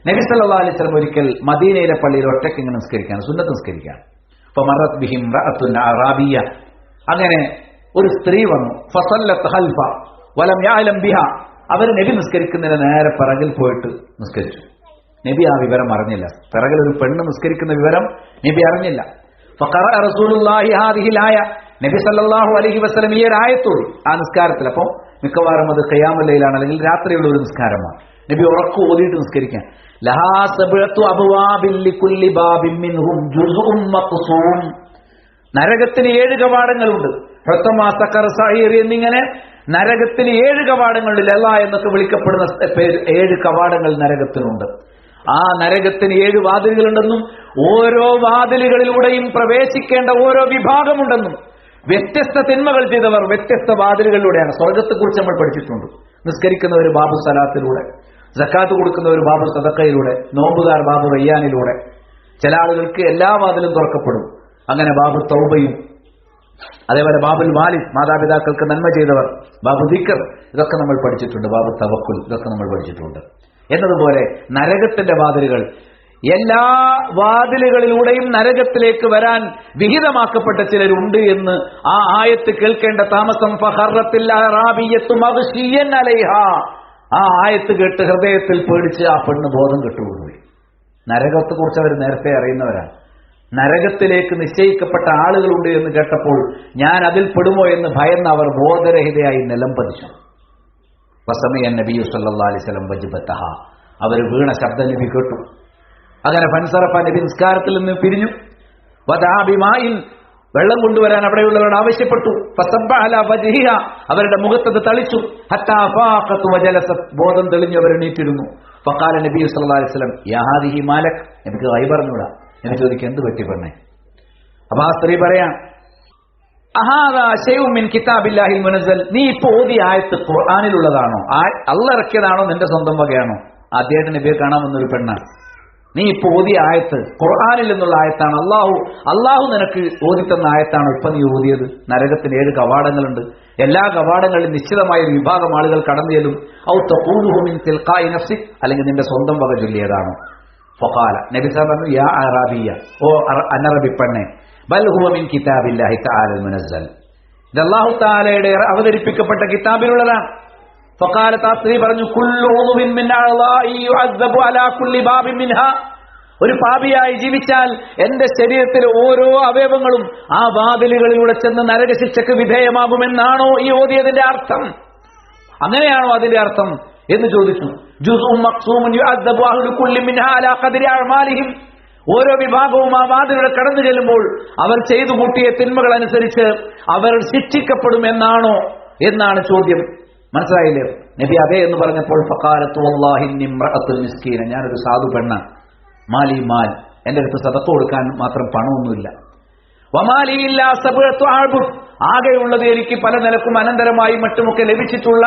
നബി സല്ലല്ലാഹു അലൈഹി വസല്ലം ഒരിക്കൽ മദീനയിലെ പള്ളിയിൽ ഒറ്റയ്ക്ക് ഇങ്ങനെ നിസ്കരിക്കാൻ, സുന്നത്ത് നിസ്കരിക്കാൻ. ഫമറത് ബിഹിം റഅത്തുൻ അറാബിയ. അങ്ങനെ ഒരു സ്ത്രീ വന്നു. ഫസല്ലത്ത് ഖൽഫ വലം യഅലം ബിഹ. അവർ നബി നിസ്കരിക്കുന്നതിന് നേരെ പിറകിൽ പോയിട്ട് നിസ്കരിച്ചു. നബി ആ വിവരം അറിഞ്ഞില്ല. പിറകിൽ ഒരു പെണ്ണ് നിസ്കരിക്കുന്ന വിവരം നബി അറിഞ്ഞില്ല. ഫഖറഅ റസൂലുള്ളാഹി ഹാദിഹിൽ ആയ. നബി സല്ലല്ലാഹു അലൈഹി വസല്ലം ഈ ഒരു ആയത്തോട് ആ നിസ്കാരത്തിൽ, അപ്പം മിക്കവാറും അത് ഖിയാമുൽ ലൈലാണ്, അല്ലെങ്കിൽ രാത്രിയുള്ള ഒരു നിസ്കാരമാണ്. നബി ഉറക്കെ ഓതിയിട്ട് നിസ്കരിക്കാൻ. ലഹാ സബ്അത്തു അബ്വാബിൻ ലികുല്ലി ബാബിൻ മിൻഹും ജുസ്ഉം മഖ്സൂം. നരകത്തിന് 7 കവാടങ്ങളുണ്ട്. ഹുത്തമ സഖർ സഈർ എന്നിങ്ങനെ നരകത്തിന് 7 കവാടങ്ങളുണ്ട്. ലല എന്നൊക്കെ വിളിക്കപ്പെടുന്ന 7 കവാടങ്ങൾ നരകത്തിനുണ്ട്. ആ നരകത്തിന് 7 വാതിലുകളുണ്ടെന്നും ഓരോ വാതിലുകളിലൂടെയും പ്രവേശിക്കേണ്ട ഓരോ വിഭാഗമുണ്ടെന്നും വ്യത്യസ്ത തിന്മകൾ ചെയ്തവർ വ്യത്യസ്ത വാതിലുകളിലൂടെയാണ്. സ്വർഗത്തെക്കുറിച്ച് നമ്മൾ പഠിച്ചിട്ടുണ്ട്. നിസ്കരിക്കുന്നവർ ബാബു സലാത്തിലൂടെ, സക്കാത്ത് കൊടുക്കുന്നവർ ബാബു സദഖയിലൂടെ, നോമ്പുകാർ ബാബു റയ്യാനിലൂടെ. ചില ആളുകൾക്ക് എല്ലാ വാതിലും തുറക്കപ്പെടും. അങ്ങനെ ബാബു തൗബയും, അതേപോലെ ബാബുൽ വാലിദ്, മാതാപിതാക്കൾക്ക് നന്മ ചെയ്തവർ, ബാബു ദിക്ർ, ഇതൊക്കെ നമ്മൾ പഠിച്ചിട്ടുണ്ട്. ബാബു തവക്കുൽ, ഇതൊക്കെ നമ്മൾ പഠിച്ചിട്ടുണ്ട്. എന്നതുപോലെ നരകത്തിന്റെ വാതിലുകൾ, എല്ലാ വാതിലുകളിലൂടെയും നരകത്തിലേക്ക് വരാൻ വിഹിതമാക്കപ്പെട്ട ചിലരുണ്ട് എന്ന് ആ ആയത്ത് കേൾക്കേണ്ട താമസം. ഫഖറത്തിൽ അറാബിയ്യത്തു മഗ്ശിയൻ അലൈഹാ. ആ ആയത്ത് കേട്ട് ഹൃദയത്തിൽ പേടിച്ച് ആ പെണ്ണ് ബോധം കെട്ടുപോയി. നരകത്തെക്കുറിച്ച് അവർ നേരത്തെ അറിയുന്നവരാണ്. നരകത്തിലേക്ക് നിശ്ചയിക്കപ്പെട്ട ആളുകളുണ്ട് എന്ന് കേട്ടപ്പോൾ ഞാൻ അതിൽ പെടുമോ എന്ന് ഭയന്ന് അവർ ബോധരഹിതയായി നിലം പതിച്ചു. വസമിയ നബിയു സല്ലല്ലാഹു അലൈഹി വസല്ലം വജ്ബതഹ. അവർ വീണ ശബ്ദം നബി കേട്ടു. അങ്ങനെ ഫൻസറഫ, നബി നിസ്കാരത്തിൽ നിന്ന് പിരിഞ്ഞു. വദാ ബിമാഇൻ, വെള്ളം കൊണ്ടുവരാൻ അവിടെയുള്ളവരോട് ആവശ്യപ്പെട്ടു. ഫസബ്ബഹ അലാ വജ്ഹിഹ, അവരുടെ മുഖത്തത് തളിച്ചു. ഹത്താ ഫാഖത് വജലസത്, ബോധം തെളിഞ്ഞു അവർ എണീറ്റിരുന്നു. ഫഖാല നബി സല്ലല്ലാഹു അലൈഹി വസല്ലം യാ ഹാദിഹി മാലക്. നബിക്ക് ഗൈബ് പറഞ്ഞൂടാ. നബി ചോദിക്കുക, എന്ത് പറ്റി പെണ്ണേ? അപ്പൊ ആ സ്ത്രീ പറയാം, അഹാദാ ശൈഉൻ മിൻ കിതാബില്ലാഹിൽ മുനസ്സൽ. നീ ഇപ്പോൾ ഓതിയ ആയത്ത് ഖുർആനിലുള്ളതാണോ? അല്ലാഹ് ഇറക്കിയതാണോ? നിന്റെ സ്വന്തം വകയാണോ? ആദ്യമായിട്ട് നബിയെ കാണാൻ വന്നൊരു പെണ്ണാണ്. നീ ഇപ്പോൾ ഓതിയ ആയത്ത് ഖുർആനിൽ നിന്നുള്ള ആയത്താണ്? അള്ളാഹു നിനക്ക് ഓതിത്തന്ന ആയത്താണോ ഇപ്പൊ നീ ഓതിയത്? നരകത്തിന് 7 കവാടങ്ങളുണ്ട്. എല്ലാ കവാടങ്ങളിലും നിശ്ചിതമായ ഒരു വിഭാഗം ആളുകൾ കടന്നു ചെല്ലും. ഔ തഖൂലുഹു മിൻ തിൽഖാഇ നഫ്സിക്, അല്ലെങ്കിൽ നിന്റെ സ്വന്തം വക ചൊല്ലിയതാണോ? ഫഖാല, നബി സല്ലല്ലാഹു അലൈഹി വസല്ലം യാ അറാബിയ, ഓ അനറബി പെണ്ണെ, ബൽ ഹുവ മിൻ കിതാബില്ലാഹി തആലൽ മുനസ്സൽ. ഇത് അല്ലാഹു തആലയുടെ അവതരിപ്പിക്കപ്പെട്ട കിതാബിലുള്ളതാണ്. ഫഖാലത്ത്, ആ സ്ത്രീ പറഞ്ഞു, കുല്ലു ഉദ്വിൻ മിൻ അഅ്ളാഇ യുഅദ്ദബു അലാ കുല്ലി ബാബിൻ മിൻഹാ. ഒരു പാപിയായി ജീവിച്ചാൽ എന്റെ ശരീരത്തിലെ ഓരോ അവയവങ്ങളും ആ വാതിലുകളിലൂടെ ചെന്ന് നരകശിക്ഷയ്ക്ക് വിധേയമാകുമെന്നാണോ ഈ ഓതിയതിന്റെ അർത്ഥം? അങ്ങനെയാണോ അതിന്റെ അർത്ഥം എന്ന് ചോദിച്ചു. ജുസ്ഉം മഖ്സൂമുൻ യുഅദ്ദബു അഹ്ലു കുല്ലി മിൻഹാ അലാ ഖദ്രി അഅ്മാലിഹിം. ഓരോ വിഭാഗവും ആ വാതിലൂടെ കടന്നു ചെല്ലുമ്പോൾ അവർ ചെയ്തു കൂട്ടിയ തിന്മകൾ അനുസരിച്ച് അവർ ശിക്ഷിക്കപ്പെടുമെന്നാണോ എന്നാണ് ചോദ്യം. മനസ്സിലായില്ലേ? നബി അതേ എന്ന് പറഞ്ഞപ്പോൾ ഫഖാലത്തു വല്ലാഹി ഇന്നി ഇംറഅത്തുൽ മിസ്കീന, ഞാനൊരു സാധു പെണ്ണ, മാലി മാൽ, എന്റെ അടുത്ത് സദഖ കൊടുക്കാൻ മാത്രം പണമൊന്നുമില്ല. വമാലി ഇല്ലാ സബഅത്തു അഅ്ബുദ്, ആകെയുള്ളത് എനിക്ക് പല നിലക്കും അനന്തരമായി മറ്റുമൊക്കെ ലഭിച്ചിട്ടുള്ള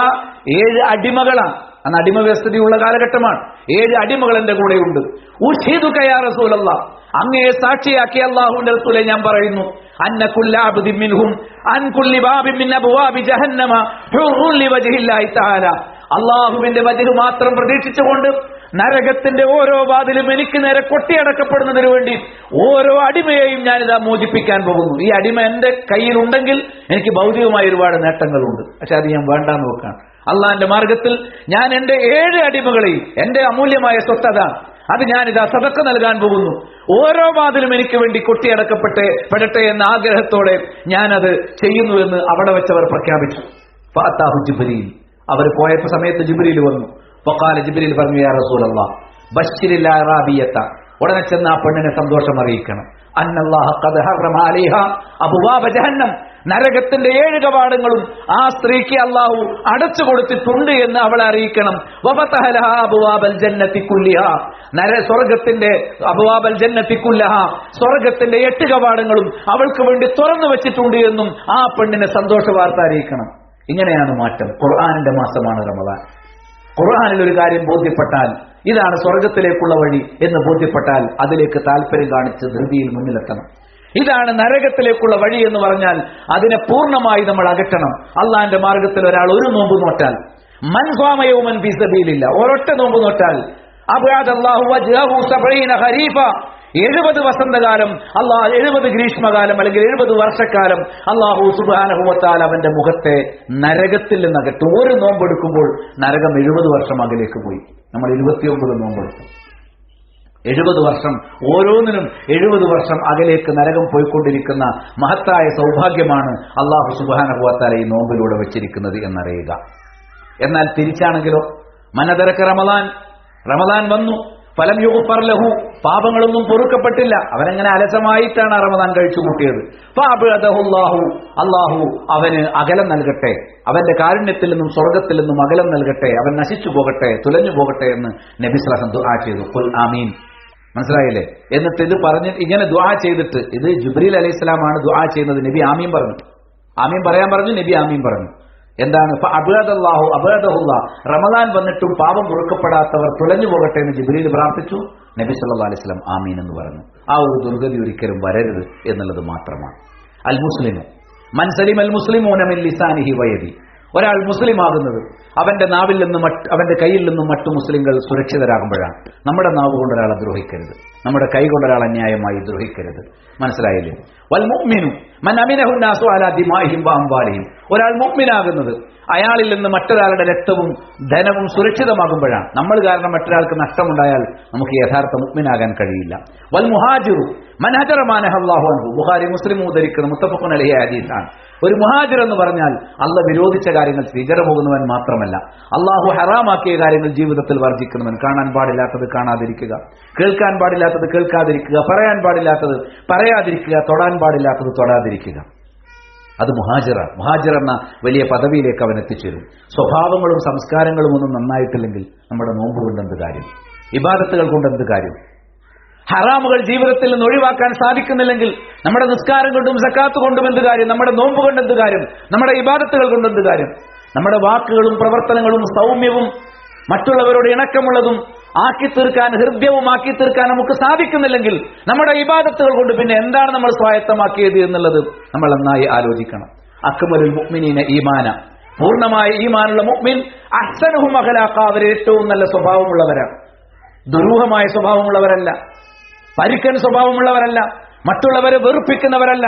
7 അടിമകളാണ്. അന്ന് അടിമ വ്യവസ്ഥതയുള്ള കാലഘട്ടമാണ്. 7 അടിമകൾ എന്റെ കൂടെയുണ്ട്. ഉശ്ഹിദുക യാ റസൂലല്ലാഹ്, അങ്ങയെ സാക്ഷിയാക്കി അല്ലാഹുവിന്റെ റസൂലേ ഞാൻ പറയുന്നു, അന്ന കുല്ല അബ്ദിൻ മിൻഹും അൻ കുല്ലി ബാബിൻ മിൻ അബ്വാബി ജഹന്നമ ഹുറുൻ ലിവജ്ഹില്ലാഹി തആല, അല്ലാഹുവിന്റെ വജ്ഹ് മാത്രം പ്രതീക്ഷിച്ചുകൊണ്ട് നരകത്തിന്റെ ഓരോ വാതിലും എനിക്ക് നേരെ കൊട്ടിയടക്കപ്പെടുന്നതിന് വേണ്ടി ഓരോ അടിമയെയും ഞാനിതാ മോചിപ്പിക്കാൻ പോകുന്നു. ഈ അടിമ എന്റെ കയ്യിലുണ്ടെങ്കിൽ എനിക്ക് ഭൗതികമായ ഒരുപാട് നേട്ടങ്ങളുണ്ട്. പക്ഷെ അത് ഞാൻ വേണ്ടാന്ന് വെക്കാണ്. അള്ളാന്റെ മാർഗത്തിൽ ഞാൻ എന്റെ 7 അടിമകളെയും, എന്റെ അമൂല്യമായ സ്വത്തതാണ്, അത് ഞാനിതാ സദഖ നൽകാൻ പോകുന്നു. ഓരോ വാതിലും എനിക്ക് വേണ്ടി കൊട്ടിയടക്കപ്പെടട്ടെ എന്ന ആഗ്രഹത്തോടെ ഞാനത് ചെയ്യുന്നുവെന്ന് അവിടെ വെച്ചവർ പ്രഖ്യാപിച്ചു. ഫഅതാഹു ജിബ്രീൽ, അവർ പോയപ്പോ സമയത്ത് ജിബ്രീൽ വന്നു. ഫഖാല, ജിബ്രീൽ പറഞ്ഞു, യാ റസൂലല്ലാഹ് ബശ്ശിരിൽ അറാബിയത, ഉടനെ ചെന്ന് ആ പെണ്ണിനെ സന്തോഷം അറിയിക്കണം. അന്നല്ലാഹ ഖദ് ഹറമ അലൈഹാ അബ്വാബ ജഹന്നം, നരകത്തിന്റെ 7 കവാടങ്ങളും ആ സ്ത്രീക്ക് അല്ലാഹു അടച്ചു കൊടുത്തിട്ടുണ്ട് എന്ന് അവളെ അറിയിക്കണം. വഫതഹ ലഹാ അബ്വാബൽ ജന്നതി കുല്ലിഹാ, സ്വർഗ്ഗത്തിന്റെ അബ്വാബൽ ജന്നതി കുല്ലഹാ, സ്വർഗ്ഗത്തിന്റെ 8 കവാടങ്ങളും അവൾക്ക് വേണ്ടി തുറന്നു വെച്ചിട്ടുണ്ട് എന്നും ആ പെണ്ണിനെ സന്തോഷ വാർത്ത അറിയിക്കണം. ഇങ്ങനെയാണ് മാറ്റം. ഖുർആനിന്റെ മാസമാണ് റമദാൻ. ഖുർആനിൽ ഒരു കാര്യം ബോധ്യപ്പെട്ടാൽ, ഇതാണ് സ്വർഗത്തിലേക്കുള്ള വഴി എന്ന് ബോധ്യപ്പെട്ടാൽ അതിലേക്ക് താല്പര്യം കാണിച്ച് ധൃതിയിൽ മുന്നിലെത്തണം. ഇതാണ് നരകത്തിലേക്കുള്ള വഴി എന്ന് പറഞ്ഞാൽ അതിനെ പൂർണ്ണമായി നമ്മൾ അകറ്റണം. അള്ളാന്റെ മാർഗത്തിൽ ഒരാൾ ഒരു നോമ്പ് നോറ്റാൽ, മൻ ഖാമ യൗമൻ ഫീ സബീലില്ലാ, ഒരൊറ്റ നോമ്പ് നോറ്റാൽ, അബ്അദല്ലാഹു വജ്ഹഹു 70 ഖരീഫ, 70 വസന്തകാലം, 70 ഗ്രീഷ്മകാലം അല്ലെങ്കിൽ 70 വർഷക്കാലം അല്ലാഹു സുബ്ഹാനഹു വ തആല അവന്റെ മുഖത്തെ നരകത്തിൽ നിന്ന് അകറ്റും. ഒരു നോമ്പെടുക്കുമ്പോൾ നരകം 70 വർഷം അകലേക്ക് പോയി. നമ്മൾ 29 നോമ്പെടുത്തു. 70 വർഷം, ഓരോന്നിനും 70 വർഷം അകലേക്ക് നരകം പോയിക്കൊണ്ടിരിക്കുന്ന മഹത്തായ സൗഭാഗ്യമാണ് അല്ലാഹു സുബ്ഹാനഹു വ തആല ഈ നോമ്പിലൂടെ വെച്ചിരിക്കുന്നത് എന്നറിയുക. എന്നാൽ തിരിച്ചാണെങ്കിലോ, മനദരക റമദാൻ വന്നു, ഫലം യുഗ്ഫർ ലഹു, പാപങ്ങളൊന്നും പൊറുക്കപ്പെട്ടില്ല, അവനെങ്ങനെ അലസമായിട്ടാണ് റമദാൻ കഴിച്ചു കൂട്ടിയത്. അല്ലാഹു അവന് അകലം നൽകട്ടെ, അവന്റെ കാരുണ്യത്തിൽ നിന്നും സ്വർഗത്തിൽ നിന്നും അകലം നൽകട്ടെ, അവൻ നശിച്ചു പോകട്ടെ, തുലഞ്ഞു പോകട്ടെ എന്ന് നബി സ്വല്ലല്ലാഹു അലൈഹി വസല്ലം ദുആ ചെയ്തു. ഖുൽ ആമീൻ. മനസ്സിലായില്ലേ? എന്നിട്ട് ഇത് പറഞ്ഞ് ഇങ്ങനെ ദുആ ചെയ്തിട്ട്, ഇത് ജിബ്രീൽ അലൈഹിസ്സലാമാണ് ദുആ ചെയ്യുന്നത്. നബി ആമീൻ പറഞ്ഞു, ആമീൻ പറയാൻ പറഞ്ഞു, നബി ആമീൻ പറഞ്ഞു. എന്താണ്? റമദാൻ വന്നിട്ടും പാപം പൊറുക്കപ്പെടാത്തവർ തുലഞ്ഞു പോകട്ടെ എന്ന് ജിബ്രീൽ പ്രാർത്ഥിച്ചു. നബി സല്ലല്ലാഹു അലൈഹി വസല്ലം ആമീൻ എന്ന് പറഞ്ഞു. ആ ഒരു ദുർഗതി ഒരിക്കലും വരരുത് എന്നുള്ളത് മാത്രമാണ്. അൽ മുസ്ലിമു മൻ സലിമൽ മുസ്ലിമൂന മിൻ ലിസാനിഹി വയദി, ഒരാൾ മുസ്ലിം ആകുന്നത് അവന്റെ നാവിൽ നിന്നും അവന്റെ കയ്യിൽ നിന്നും മറ്റു മുസ്ലിങ്ങൾ സുരക്ഷിതരാകുമ്പോഴാണ്. നമ്മുടെ നാവ് കൊണ്ട് ഒരാളെ ദ്രോഹിക്കരുത്, നമ്മുടെ കൈ കൊണ്ട് ഒരാൾ അന്യായമായി ദ്രോഹിക്കരുത്. മനസ്സിലായില്ലേ? വൽ മുഅ്മിനു മൻ അമിനഹു നാസു അലാ ദിമാഇഹിം വ അംവാലിഹിം, ഒരാൾ മുഅ്മിനാകുന്നത് അയാളിൽ നിന്ന് മറ്റൊരാളുടെ രക്തവും ധനവും സുരക്ഷിതമാകുമ്പോഴാണ്. നമ്മൾ കാരണം മറ്റൊരാൾക്ക് നഷ്ടമുണ്ടായാൽ നമുക്ക് യഥാർത്ഥ മുഅ്മിനാകാൻ കഴിയില്ല. വൽ മുഹാജിറു മൻ ഹജറ മാ നഹല്ലാഹു അൻഹു, ബുഖാരി മുസ്ലിം ഉദ്ധരിക്കുന്ന മുത്തഫഖുൻ അലൈഹി ഹദീസാണ്. ഒരു മുഹാജിർ എന്ന് പറഞ്ഞാൽ അല്ലാഹു വിരോധിച്ച കാര്യങ്ങൾ ഹിജറ പോകുന്നവൻ മാത്രമല്ല, അല്ലാഹു ഹറാമാക്കിയ കാര്യങ്ങൾ ജീവിതത്തിൽ വർജിക്കുന്നവൻ. കാണാൻ പാടില്ലാത്തത് കാണാതിരിക്കുക, കേൾക്കാൻ പാടില്ലാത്തത് കേൾക്കാതിരിക്കുക, പറയാൻ പാടില്ലാത്തത് പറയാതിരിക്കുക, തൊടാൻ പാടില്ലാത്തത് തൊടാതിരിക്കുക. അത് മുഹാജിറാണ്. മുഹാജിർ എന്ന വലിയ പദവിയിലേക്ക് അവൻ എത്തിച്ചേരും. സ്വഭാവങ്ങളും സംസ്കാരങ്ങളും ഒന്നും നന്നായിട്ടില്ലെങ്കിൽ നമ്മുടെ നോമ്പ് കൊണ്ട് എന്ത് കാര്യം? ഇബാദത്തുകൾ കൊണ്ട് എന്ത് കാര്യം? ഹറാമുകൾ ജീവിതത്തിൽ നിന്ന് ഒഴിവാക്കാൻ സാധിക്കുന്നില്ലെങ്കിൽ നമ്മുടെ നിസ്കാരം കൊണ്ടും സക്കാത്ത് കൊണ്ടും എന്ത് കാര്യം? നമ്മുടെ നോമ്പ് കൊണ്ട് എന്ത് കാര്യം? നമ്മുടെ ഇബാദത്തുകൾ കൊണ്ട് എന്ത് കാര്യം? നമ്മുടെ വാക്കുകളും പ്രവർത്തനങ്ങളും സൗമ്യവും മറ്റുള്ളവരോട് ഇണക്കമുള്ളതും ആക്കി തീർക്കാൻ, ഹൃദ്യവുമാക്കി തീർക്കാൻ നമുക്ക് സാധിക്കുന്നില്ലെങ്കിൽ നമ്മുടെ ഇബാദത്തുകൾ കൊണ്ട് പിന്നെ എന്താണ് നമ്മൾ സ്വായത്തമാക്കിയത് എന്നുള്ളത് നമ്മൾ നന്നായി ആലോചിക്കണം. അക്മലുൽ മുഅ്മിനീന ഈമാന, പൂർണ്ണമായ ഈമാനുള്ള മുഅ്മിൻ അഹ്സനുഹും അഖ്ലാഖ, അവർ ഏറ്റവും നല്ല സ്വഭാവമുള്ളവരാണ്. ദുരൂഹമായ സ്വഭാവമുള്ളവരല്ല, പരിക്കൻ സ്വഭാവമുള്ളവരല്ല, മറ്റുള്ളവരെ വെറുപ്പിക്കുന്നവരല്ല.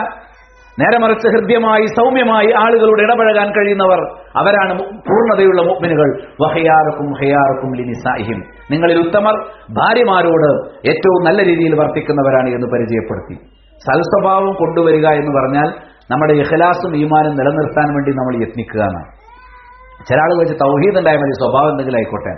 നേരെ മറിച്ച് ഹൃദ്യമായി സൗമ്യമായി ആളുകളോട് ഇടപഴകാൻ കഴിയുന്നവർ, അവരാണ് പൂർണ്ണതയുള്ള മുഅ്മിനുകൾ. വഖിയാറുക്കും ഖിയാറുക്കും ലിനിസാഇഹിം, നിങ്ങളിൽ ഉത്തമർ ഭാര്യമാരോട് ഏറ്റവും നല്ല രീതിയിൽ വർത്തിക്കുന്നവരാണ് എന്ന് പരിചയപ്പെടുത്തി. സൽസ്വഭാവം കൊണ്ടുവരിക എന്ന് പറഞ്ഞാൽ നമ്മുടെ ഇഖ്ലാസും ഈമാനും നിലനിർത്താൻ വേണ്ടി നമ്മൾ യത്നിക്കുക എന്നാണ്. ചില ആളുകൾ വെച്ച് തൗഹീദ് ഉണ്ടായാൽ മതി, സ്വഭാവം എന്തെങ്കിലും ആയിക്കോട്ടെ.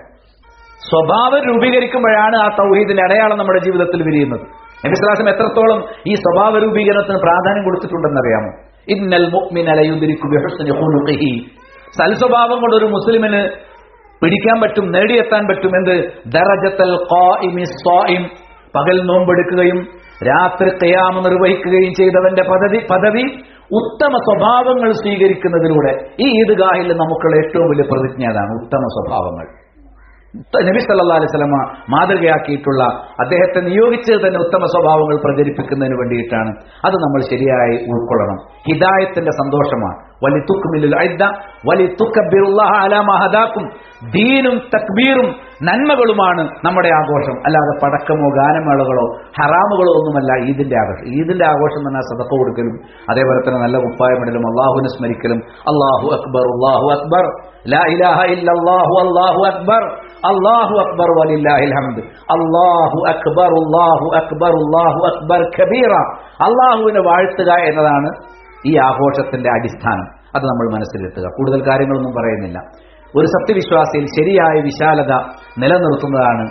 സ്വഭാവം രൂപീകരിക്കുമ്പോഴാണ് ആ തൗഹീദിന്റെ അടയാളം നമ്മുടെ ജീവിതത്തിൽ വിരിയുന്നത്. നബി സ്വല്ലല്ലാഹു അലൈഹി വസല്ലം എത്രത്തോളം ഈ സ്വഭാവ രൂപീകരണത്തിന് പ്രാധാന്യം കൊടുത്തിട്ടുണ്ടെന്നറിയാമോ? ഇന്നൽ മുഅ്മിന ലയുദ്രികു ബിഹുസ്നി ഖുലുഖിഹി, സൽസ്വഭാവം കൊണ്ട് ഒരു മുസ്ലിമിന് പിടിക്കാൻ പറ്റും, നേടിയെത്താൻ പറ്റും. എന്ത്? ദറജത്തൽ ഖായിമി സ്വായിം, പകൽ നോമ്പെടുക്കുകയും രാത്രി ഖിയാം നിർവഹിക്കുകയും ചെയ്തവന്റെ പദവി ഉത്തമ സ്വഭാവങ്ങൾ സ്വീകരിക്കുന്നതിലൂടെ. ഈ ഈദ്ഗാഹിൽ നമുക്കുള്ള ഏറ്റവും വലിയ പ്രതിജ്ഞ അതാണ്, ഉത്തമ സ്വഭാവങ്ങൾ. നബി സല്ലല്ലാഹു അലൈഹി വസല്ലം മാതൃകയാക്കിയിട്ടുള്ള, അദ്ദേഹത്തെ നിയോഗിച്ചത് തന്നെ ഉത്തമ സ്വഭാവങ്ങൾ പ്രചരിപ്പിക്കുന്നതിന് വേണ്ടിയിട്ടാണ്. അത് നമ്മൾ ശരിയായി ഉൾക്കൊള്ളണം. ഹിദായത്തിന്റെ സന്തോഷമാണ്. വലിതുക്മിലുൽ ഇദ്ദ വലിതുകബ്ബിറുല്ലാഹ അലാ മാ ഹദാകും. ദീനും തക്ബീറും നന്മകളുമാണ് നമ്മുടെ ആഘോഷം, അല്ലാതെ പടക്കമോ ഗാനമേളകളോ ഹറാമുകളോ ഒന്നുമല്ല ഈദിന്റെ ആഘോഷം. ഈദിന്റെ ആഘോഷം എന്ന് പറഞ്ഞാൽ സദഖ കൊടുക്കലും അതേപോലെ തന്നെ നല്ല കുപ്പായമിടലും അള്ളാഹുവിനെ സ്മരിക്കലും, അല്ലാഹു അക്ബർ അല്ലാഹു അക്ബർ ലാ ഇലാഹ ഇല്ലല്ലാഹു അല്ലാഹു അക്ബർ അല്ലാഹു അക്ബർ വലില്ലാഹിൽ ഹംദ് അല്ലാഹു അക്ബർ അല്ലാഹു അക്ബർ അല്ലാഹു അക്ബർ കബീറ. അള്ളാഹുവിനെ വാഴ്ത്തുക എന്നതാണ് ഈ ആഘോഷത്തിന്റെ അടിസ്ഥാനം. അത് നമ്മൾ മനസ്സിലെത്തുക. കൂടുതൽ കാര്യങ്ങളൊന്നും പറയുന്നില്ല. ഒരു സത്യവിശ്വാസിയിൽ ശരിയായ വിശാലത നിലനിർത്തുന്നതാണ്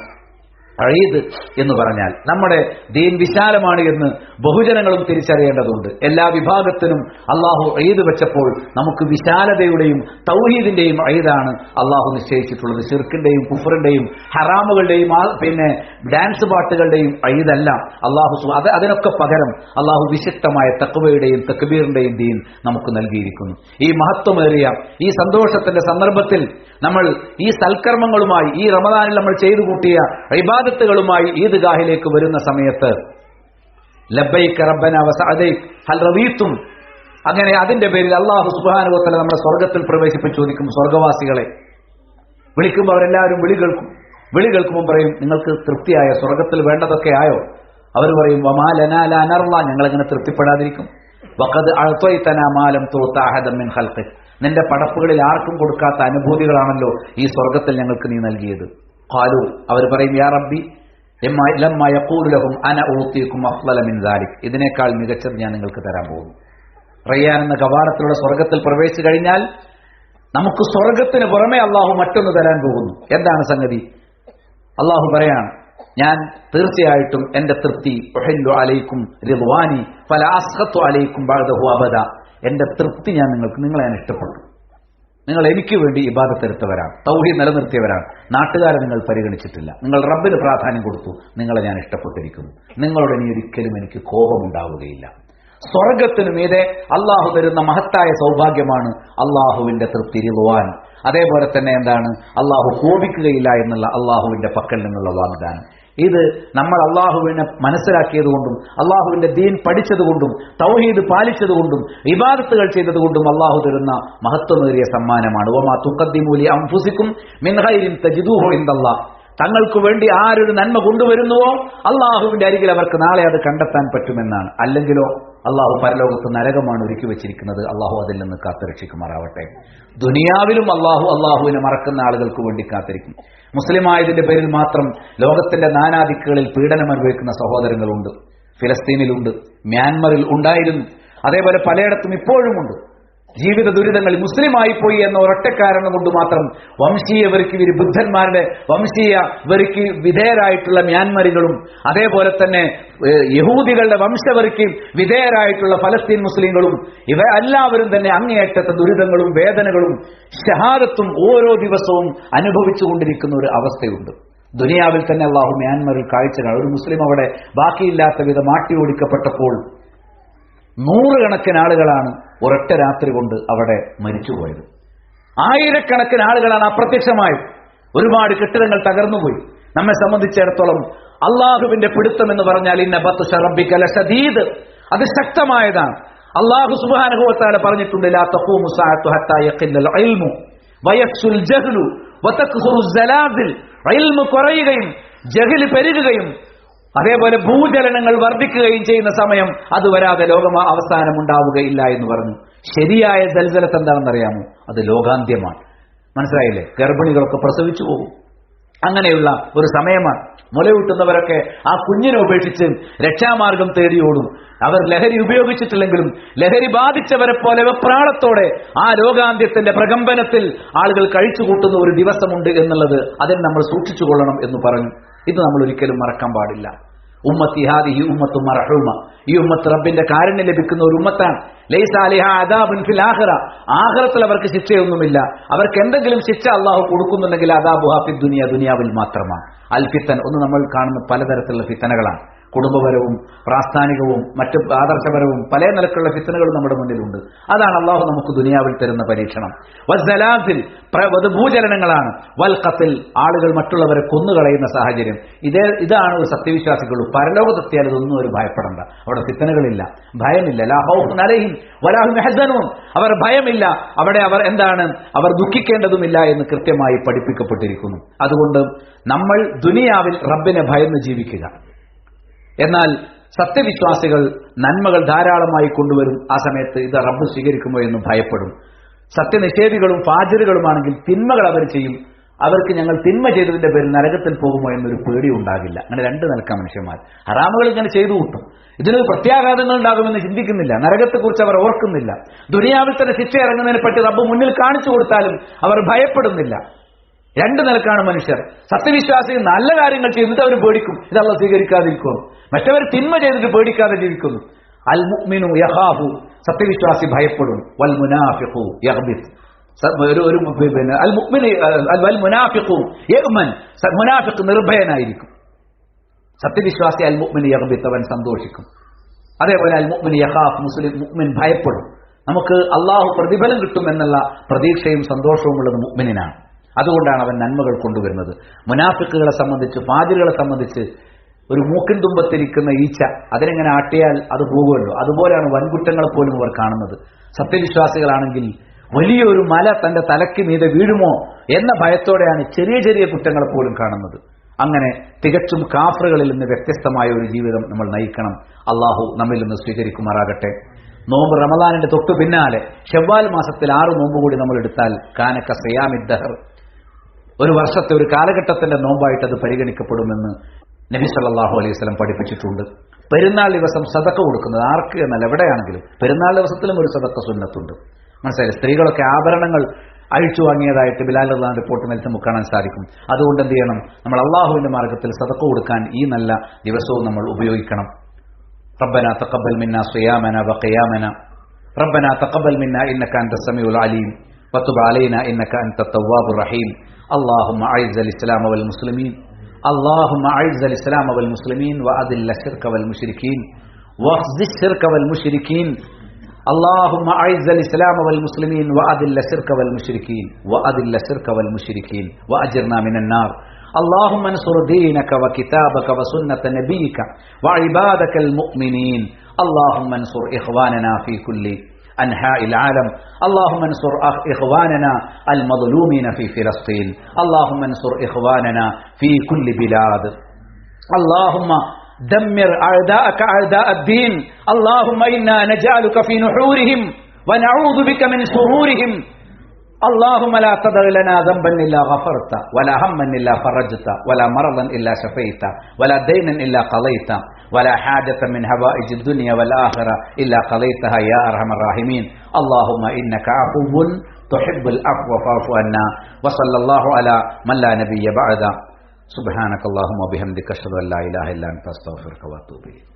ഈദ് എന്ന് പറഞ്ഞാൽ. നമ്മുടെ ദീൻ വിശാലമാണ് എന്ന് ബഹുജനങ്ങളും തിരിച്ചറിയേണ്ടതുണ്ട്. എല്ലാ വിഭാഗത്തിനും അള്ളാഹു ഈദ് വെച്ചപ്പോൾ നമുക്ക് വിശാലതയുടെയും തൗഹീദിന്റെയും ഈദാണ് അള്ളാഹു നിശ്ചയിച്ചിട്ടുള്ളത്. ശിർക്കിന്റെയും കുഫറിന്റെയും ഹറാമുകളുടെയും പിന്നെ ഡാൻസ് പാട്ടുകളുടെയും ഈദല്ല അള്ളാഹു. അതിനൊക്കെ പകരം അള്ളാഹു വിശിഷ്ടമായ തഖ്വയുടെയും തക്ബീറിന്റെയും ദീൻ നമുക്ക് നൽകിയിരിക്കുന്നു. ഈ മഹത്വമേറിയ ഈ സന്തോഷത്തിന്റെ സന്ദർഭത്തിൽ നമ്മൾ ഈ സൽക്കർമ്മങ്ങളുമായി, ഈ റമദാനിൽ നമ്മൾ ചെയ്തു കൂട്ടിയ ഇബാദത്തുകളുമായി ഈദ്ഗാഹിലേക്ക് വരുന്ന സമയത്ത് ലബ്ബൈക റബ്ബന വസഅദൈക ഹൽ റദീതും, അങ്ങനെ അതിന്റെ പേരിൽ അല്ലാഹു സുബ്ഹാനഹു വ തആല നമ്മുടെ സ്വർഗ്ഗത്തിൽ പ്രവേശിപ്പിച്ചു ചോദിക്കും. സ്വർഗ്ഗവാസികളെ വിളിക്കുമ്പോൾ അവരെല്ലാവരും വിളി കേൾക്കുമ്പോൾ പറയും, നിങ്ങൾക്ക് തൃപ്തിയായ സ്വർഗ്ഗത്തിൽ വേണ്ടതൊക്കെ ആയോ? അവർ പറയും, വമാ ലനാ ലാ നർള, ഞങ്ങളെങ്ങനെ തൃപ്തിപ്പെടാതിരിക്കും? വഖദ് അഅതൈതനാ മാ ലം തുഅത അഹദൻ മിൻ ഖൽഖിക്, നിന്റെ പടപ്പുകളിൽ ആർക്കും കൊടുക്കാത്ത അനുഭൂതികളാണല്ലോ ഈ സ്വർഗ്ഗത്തിൽ ഞങ്ങൾക്ക് നീ നൽകിയത്. ഖാലു, അവർ പറയും, യാ റബ്ബി ലമ്മാ യഖൂലു ലഹും അന ഊതീകും അഫ്ളല മിൻ ദാലിക്, ഇതിനേക്കാൾ മികച്ചത് ഞാൻ നിങ്ങൾക്ക് തരാൻ പോകുന്നു. റയ്യാൻ എന്ന കവാടത്തിലൂടെ സ്വർഗ്ഗത്തിൽ പ്രവേശിച്ചു കഴിഞ്ഞാൽ നമുക്ക് സ്വർഗ്ഗത്തിന് പുറമെ അള്ളാഹു മറ്റൊന്ന് തരാൻ പോകുന്നു. എന്താണ് സംഗതി? അള്ളാഹു പറയാണ്, ഞാൻ തീർച്ചയായിട്ടും എന്റെ തൃപ്തി ഉഹില്ലു അലൈക്കും റിദ്വാനി ഫലാ അസ്ഖതു അലൈക്കും ബഅദഹു അബദ, എന്റെ തൃപ്തി നിങ്ങളെ ഞാൻ ഇഷ്ടപ്പെട്ടു. നിങ്ങൾ എനിക്ക് വേണ്ടി ഇബാദത്ത് എടുത്തവരാണ്, തൗഹീദ് നിലനിർത്തിയവരാണ്. നാട്ടുകാരെ നിങ്ങൾ പരിഗണിച്ചിട്ടില്ല, നിങ്ങൾ റബ്ബിന് പ്രാധാന്യം കൊടുത്തു. നിങ്ങളെ ഞാൻ ഇഷ്ടപ്പെട്ടിരിക്കുന്നു. നിങ്ങളോട് ഇനി ഒരിക്കലും എനിക്ക് കോപമുണ്ടാവുകയില്ല. സ്വർഗത്തിനു മീതെ അള്ളാഹു തരുന്ന മഹത്തായ സൗഭാഗ്യമാണ് അള്ളാഹുവിന്റെ തൃപ്തി, റിദ്വാൻ. അതേപോലെ തന്നെ എന്താണ്? അള്ളാഹു കോപിക്കുകയില്ല എന്നുള്ള അള്ളാഹുവിന്റെ പക്കൽ നിന്നുള്ള വാഗ്ദാനം. ഇത് നമ്മൾ അള്ളാഹുവിനെ മനസ്സിലാക്കിയതുകൊണ്ടും അള്ളാഹുവിന്റെ ദീൻ പഠിച്ചതുകൊണ്ടും തൗഹീദ് പാലിച്ചതുകൊണ്ടും ഇബാദത്തുകൾ ചെയ്തതുകൊണ്ടും അള്ളാഹു തരുന്ന മഹത്വമേറിയ സമ്മാനമാണ്. വമാ തുഖദ്ദിമൂ ലി അൻഫുസികും മിൻ ഖൈരിൻ തജിദൂഹു ഇൻദല്ലാഹ്, തങ്ങൾക്ക് വേണ്ടി ആരൊരു നന്മ കൊണ്ടുവരുന്നുവോ അള്ളാഹുവിന്റെ അരികിൽ അവർക്ക് നാളെ അത് കണ്ടെത്താൻ പറ്റുമെന്നാണ്. അല്ലെങ്കിലോ അള്ളാഹു പരലോകത്ത് നരകമാണ് ഒരുക്കി വെച്ചിരിക്കുന്നത്. അള്ളാഹു അതിൽ നിന്ന് കാത്തുരക്ഷിക്കുമാറാവട്ടെ. ദുനിയാവിലും അള്ളാഹുവിനെ മറക്കുന്ന ആളുകൾക്ക് വേണ്ടി കാത്തിരിക്കും. മുസ്ലിമായതിന്റെ പേരിൽ മാത്രം ലോകത്തിന്റെ നാനാദിക്കുകളിൽ പീഡനം അനുഭവിക്കുന്ന സഹോദരങ്ങളുണ്ട്. ഫിലസ്തീനിലുണ്ട്, മ്യാൻമറിൽ ഉണ്ടായിരുന്നു, അതേപോലെ പലയിടത്തും ഇപ്പോഴുമുണ്ട്. ജീവിത ദുരിതങ്ങൾ മുസ്ലിമായി പോയി എന്ന ഒരൊറ്റ കാരണം കൊണ്ട് മാത്രം വംശീയ വെറിക്ക് ബുദ്ധന്മാരുടെ വംശീയ വെറിക്ക് വിധേയരായിട്ടുള്ള മ്യാൻമറികളും അതേപോലെ തന്നെ യഹൂദികളുടെ വംശവെറിക്ക് വിധേയരായിട്ടുള്ള ഫലസ്തീൻ മുസ്ലിങ്ങളും ഇവ എല്ലാവരും തന്നെ അങ്ങേയറ്റത്തെ ദുരിതങ്ങളും വേദനകളും ഷഹാദത്തും ഓരോ ദിവസവും അനുഭവിച്ചുകൊണ്ടിരിക്കുന്ന ഒരു അവസ്ഥയുണ്ട്. ദുനിയാവിൽ തന്നെ അള്ളാഹു മ്യാൻമറിൽ കാഴ്ചകൾ. ഒരു മുസ്ലിം അവിടെ ബാക്കിയില്ലാത്ത വിധം മാട്ടി ഓടിക്കപ്പെട്ടപ്പോൾ 100 കണക്കിന് ആളുകളാണ് ഒരൊറ്റ രാത്രി കൊണ്ട് അവിടെ മരിച്ചുപോയത്. 1000 ആളുകളാണ് അപ്രത്യക്ഷമായത്. ഒരുപാട് കെട്ടിടങ്ങൾ തകർന്നുപോയി. നമ്മെ സംബന്ധിച്ചിടത്തോളം അള്ളാഹുവിന്റെ പിടുത്തം എന്ന് പറഞ്ഞാൽ ഇന്ന ബത്ശ റബ്ബിക ലശദീദ്, അത് ശക്തമായതാണ്. അള്ളാഹു സുബ്ഹാനഹു വ തആല പറഞ്ഞിട്ടുണ്ട്, ലാ തഖൂമു സഅതു ഹത്താ യഖില്ലൽ ഇൽമു വയക്സുൽ ജഹ്ലു വതക്സുറു സലാസിൽ, ഇൽമു കുറയുകയും ജഹ്ല് പെരുകുകയും അതേപോലെ ഭൂചലനങ്ങൾ വർദ്ധിക്കുകയും ചെയ്യുന്ന സമയം അത് വരാതെ ലോകം അവസാനം ഉണ്ടാവുകയില്ല എന്ന് പറഞ്ഞു. ശരിയായ സൽസലത്ത് എന്താണെന്നറിയാമോ? അത് ലോകാന്ത്യമാണ്. മനസ്സിലായില്ലേ? ഗർഭിണികളൊക്കെ പ്രസവിച്ചു പോകും. അങ്ങനെയുള്ള ഒരു സമയമാണ്. മുലയൂട്ടുന്നവരൊക്കെ ആ കുഞ്ഞിനെ ഉപേക്ഷിച്ച് രക്ഷാമാർഗം തേടിയോടും. അവർ ലഹരി ഉപയോഗിച്ചിട്ടില്ലെങ്കിലും ലഹരി ബാധിച്ചവരെ പോലെ വെപ്രാളത്തോടെ ആ ലോകാന്ത്യത്തിന്റെ പ്രകമ്പനത്തിൽ ആളുകൾ കഴിച്ചുകൂട്ടുന്ന ഒരു ദിവസമുണ്ട് എന്നുള്ളത് അതിൽ നമ്മൾ സൂക്ഷിച്ചുകൊള്ളണം എന്ന് പറഞ്ഞു. ഇത് നമ്മൾ ഒരിക്കലും മറക്കാൻ പാടില്ല. ഉമ്മത്തി ഹാദിഹി ഉമ്മത്തു മർഹൂമ, ഈ ഉമ്മത്ത് റബ്ബിന്റെ കാരുണ്യം ലഭിക്കുന്ന ഒരു ഉമ്മത്താണ്. ലൈസ അലൈഹാ അദാബുൻ ഫിൽ ആഖിറ, ആഖിറത്തിൽ അവർക്ക് ശിക്ഷയൊന്നുമില്ല. അവർക്ക് എന്തെങ്കിലും ശിക്ഷ അള്ളാഹു കൊടുക്കുന്നുണ്ടെങ്കിൽ അദാബുഹാ ഫിദ് ദുനിയ, ദുനിയാവിൽ മാത്രമാണ്. അൽ ഫിത്തൻ, ഒന്ന് നമ്മൾ കാണുന്ന പലതരത്തിലുള്ള ഫിത്തനകളാണ്. കുടുംബപരവും പ്രാസ്ഥാനികവും മറ്റ് ആദർശപരവും പല നിലക്കുള്ള ഫിത്തനകളും നമ്മുടെ മുന്നിലുണ്ട്. അതാണ് അള്ളാഹു നമുക്ക് ദുനിയാവിൽ തരുന്ന പരീക്ഷണം. വസ്സലാസിൽ, ഭൂചലനങ്ങളാണ്. വൽ ഖത്ൽ, ആളുകൾ മറ്റുള്ളവരെ കൊന്നുകളയുന്ന സാഹചര്യം. ഇതാണ് ഒരു സത്യവിശ്വാസികളുള്ളൂ. പരലോകത്തെത്തിയാൽ ഇതൊന്നും ഒരു ഭയപ്പെടേണ്ട. അവിടെ ഫിത്തനകളില്ല, ഭയമില്ല. ലാ ഖൗഫുൻ അലൈഹിം വലാ ഹും യഹ്സനൂൻ, അവർ ഭയമില്ല, അവിടെ അവർ എന്താണ്, അവർ ദുഃഖിക്കേണ്ടതുമില്ല എന്ന് കൃത്യമായി പഠിപ്പിക്കപ്പെട്ടിരിക്കുന്നു. അതുകൊണ്ട് നമ്മൾ ദുനിയാവിൽ റബ്ബിനെ ഭയന്ന് ജീവിക്കുക. എന്നാൽ സത്യവിശ്വാസികൾ നന്മകൾ ധാരാളമായി കൊണ്ടുവരും. ആ സമയത്ത് ഇത് റബ്ബ് സ്വീകരിക്കുമോ എന്ന് ഭയപ്പെടും. സത്യനിഷേധികളും ഫാജിറുകളുമാണെങ്കിൽ തിന്മകൾ അവർ ചെയ്യും. അവർക്ക് ഞങ്ങൾ തിന്മ ചെയ്തതിന്റെ പേരിൽ നരകത്തിൽ പോകുമോ എന്നൊരു പേടി ഉണ്ടാകില്ല. അങ്ങനെ രണ്ട് നിലക്കാം മനുഷ്യന്മാർ. ഹറാമുകൾ ഇങ്ങനെ ചെയ്തു കൂട്ടും. ഇതിനൊരു പ്രത്യാഘാതങ്ങൾ ഉണ്ടാകുമെന്ന് ചിന്തിക്കുന്നില്ല. നരകത്തെക്കുറിച്ച് അവർ ഓർക്കുന്നില്ല. ദുനിയാവിൽ തന്നെ ശിക്ഷ ഇറങ്ങുന്നതിനെ പറ്റി റബ്ബ് മുന്നിൽ കാണിച്ചു കൊടുത്താലും അവർ ഭയപ്പെടുന്നില്ല. രണ്ട് നിലക്കാണ് മനുഷ്യർ. സത്യവിശ്വാസികൾ നല്ല കാര്യങ്ങൾ ചെയ്തിട്ട് അവർ പേടിക്കും, ഇത് അല്ലാഹു സ്വീകരിക്കാതിരിക്കും. മറ്റവർ തിന്മ ചെയ്തിട്ട് പേടിക്കാതെ ജീവിക്കുന്നു. അൽ മുഅ്മിനു യഖാഫു, സത്യവിശ്വാസി ഭയപ്പെടും. വൽ മുനാഫിഖു യഗ്ബിത്, അൽ മുഅ്മിനു വൽ മുനാഫിഖു യഅ്മൻ, മുനാഫിഖ് നിർഭയനായിരിക്കും. സത്യവിശ്വാസി അൽ മുഅ്മിനു യഗ്ബിത്, അവൻ സന്തോഷിക്കും. അതേപോലെ അൽ മുഅ്മിനു യഖാഫ്, മുഅ്മിൻ ഭയപ്പെടും. നമുക്ക് അള്ളാഹു പ്രതിഫലം കിട്ടുമെന്നുള്ള പ്രതീക്ഷയും സന്തോഷവും ഉള്ളത് മുഅ്മിനാണ്. അതുകൊണ്ടാണ് അവൻ നന്മകൾ കൊണ്ടുവരുന്നത്. മുനാഫിക്കുകളെ സംബന്ധിച്ച്, ഫാജിറുകളെ സംബന്ധിച്ച് ഒരു മൂക്കിൻ തുമ്പത്തിരിക്കുന്ന ഈച്ച, അതിനെങ്ങനെ ആട്ടിയാൽ അത് പോകുമല്ലോ, അതുപോലെയാണ് വൻകുറ്റങ്ങളെ പോലും അവർ കാണുന്നത്. സത്യവിശ്വാസികളാണെങ്കിൽ വലിയൊരു മല തന്റെ തലയ്ക്ക് മീതെ വീഴുമോ എന്ന ഭയത്തോടെയാണ് ചെറിയ ചെറിയ കുറ്റങ്ങളെ പോലും കാണുന്നത്. അങ്ങനെ തികച്ചും കാഫറുകളിൽ നിന്ന് വ്യത്യസ്തമായ ഒരു ജീവിതം നമ്മൾ നയിക്കണം. അള്ളാഹു നമ്മിൽ നിന്ന് സ്വീകരിക്കുമാറാകട്ടെ. നോമ്പ് റമദാനിന്റെ തൊട്ടു പിന്നാലെ ശവ്വാൽ മാസത്തിൽ 6 നോമ്പ് കൂടി നമ്മൾ എടുത്താൽ കാനക സിയാമിദ് ദഹർ, ഒരു വർഷത്തെ ഒരു കാലഘട്ടത്തിന്റെ നോമ്പായിട്ട് അത് പരിഗണിക്കപ്പെടുമെന്ന് നബി സല്ലല്ലാഹു അലൈഹി വസല്ലം പഠിപ്പിച്ചിട്ടുണ്ട്. പെരുന്നാൾ ദിവസം സദഖ കൊടുക്കുന്നത് ആർക്ക് എന്നല്ല, എവിടെയാണെങ്കിലും പെരുന്നാൾ ദിവസത്തിലും ഒരു സദഖ സുന്നത്തുണ്ട്. മനസ്സിലായി? സ്ത്രീകളൊക്കെ ആഭരണങ്ങൾ അഴിച്ചു വാങ്ങിയതായിട്ട് ബിലാൽ റളിയല്ലാഹു റിപ്പോർട്ട് നൽകി നമുക്ക് കാണാൻ സാധിക്കും. അതുകൊണ്ട് എന്ത് ചെയ്യണം? നമ്മൾ അള്ളാഹുവിന്റെ മാർഗത്തിൽ സദഖ കൊടുക്കാൻ ഈ നല്ല ദിവസവും നമ്മൾ ഉപയോഗിക്കണം. റബ്ബനാ തഖബ്ബൽ മിന്നാ സിയാമനാ വഖിയാമനാ റബ്ബനാ തഖബ്ബൽ മിന്നാ ഇന്നക അൻതസ് സമീഉൽ അലീം വതുബ് അലൈനാ ഇന്നക അൻതത് തവ്വാബുർ റഹീം. اللهم أعز الإسلام والمسلمين اللهم أعز الإسلام والمسلمين وأذل الشرك والمشركين واخزِ الشرك والمشركين اللهم أعز الإسلام والمسلمين وأذل الشرك والمشركين وأذل الشرك والمشركين وأجرنا من النار اللهم انصر دينك وكتابك وسنة نبيك وعبادك المؤمنين اللهم انصر إخواننا في كل أنحاء العالم اللهم انصر إخواننا المظلومين في فلسطين اللهم انصر إخواننا في كل بلاد اللهم دمر أعداءك أعداء الدين اللهم إنا نجعلك في نحورهم ونعوذ بك من شرورهم اللهم لا تدع لنا ذنبا إلا غفرته ولا هما إلا فرجته ولا مرضا إلا شفيته ولا دينا إلا قضيته ولا حاجة من هوائج الدنيا والآخرة إلا قضيتها يا أرحم الراحمين اللهم إنك عفو تحب العفو فاعف عنا وصلى الله على من لا نبي بعده سبحانك اللهم وبحمدك أشهد أن لا إله إلا أنت أستغفرك وأتوب إليك.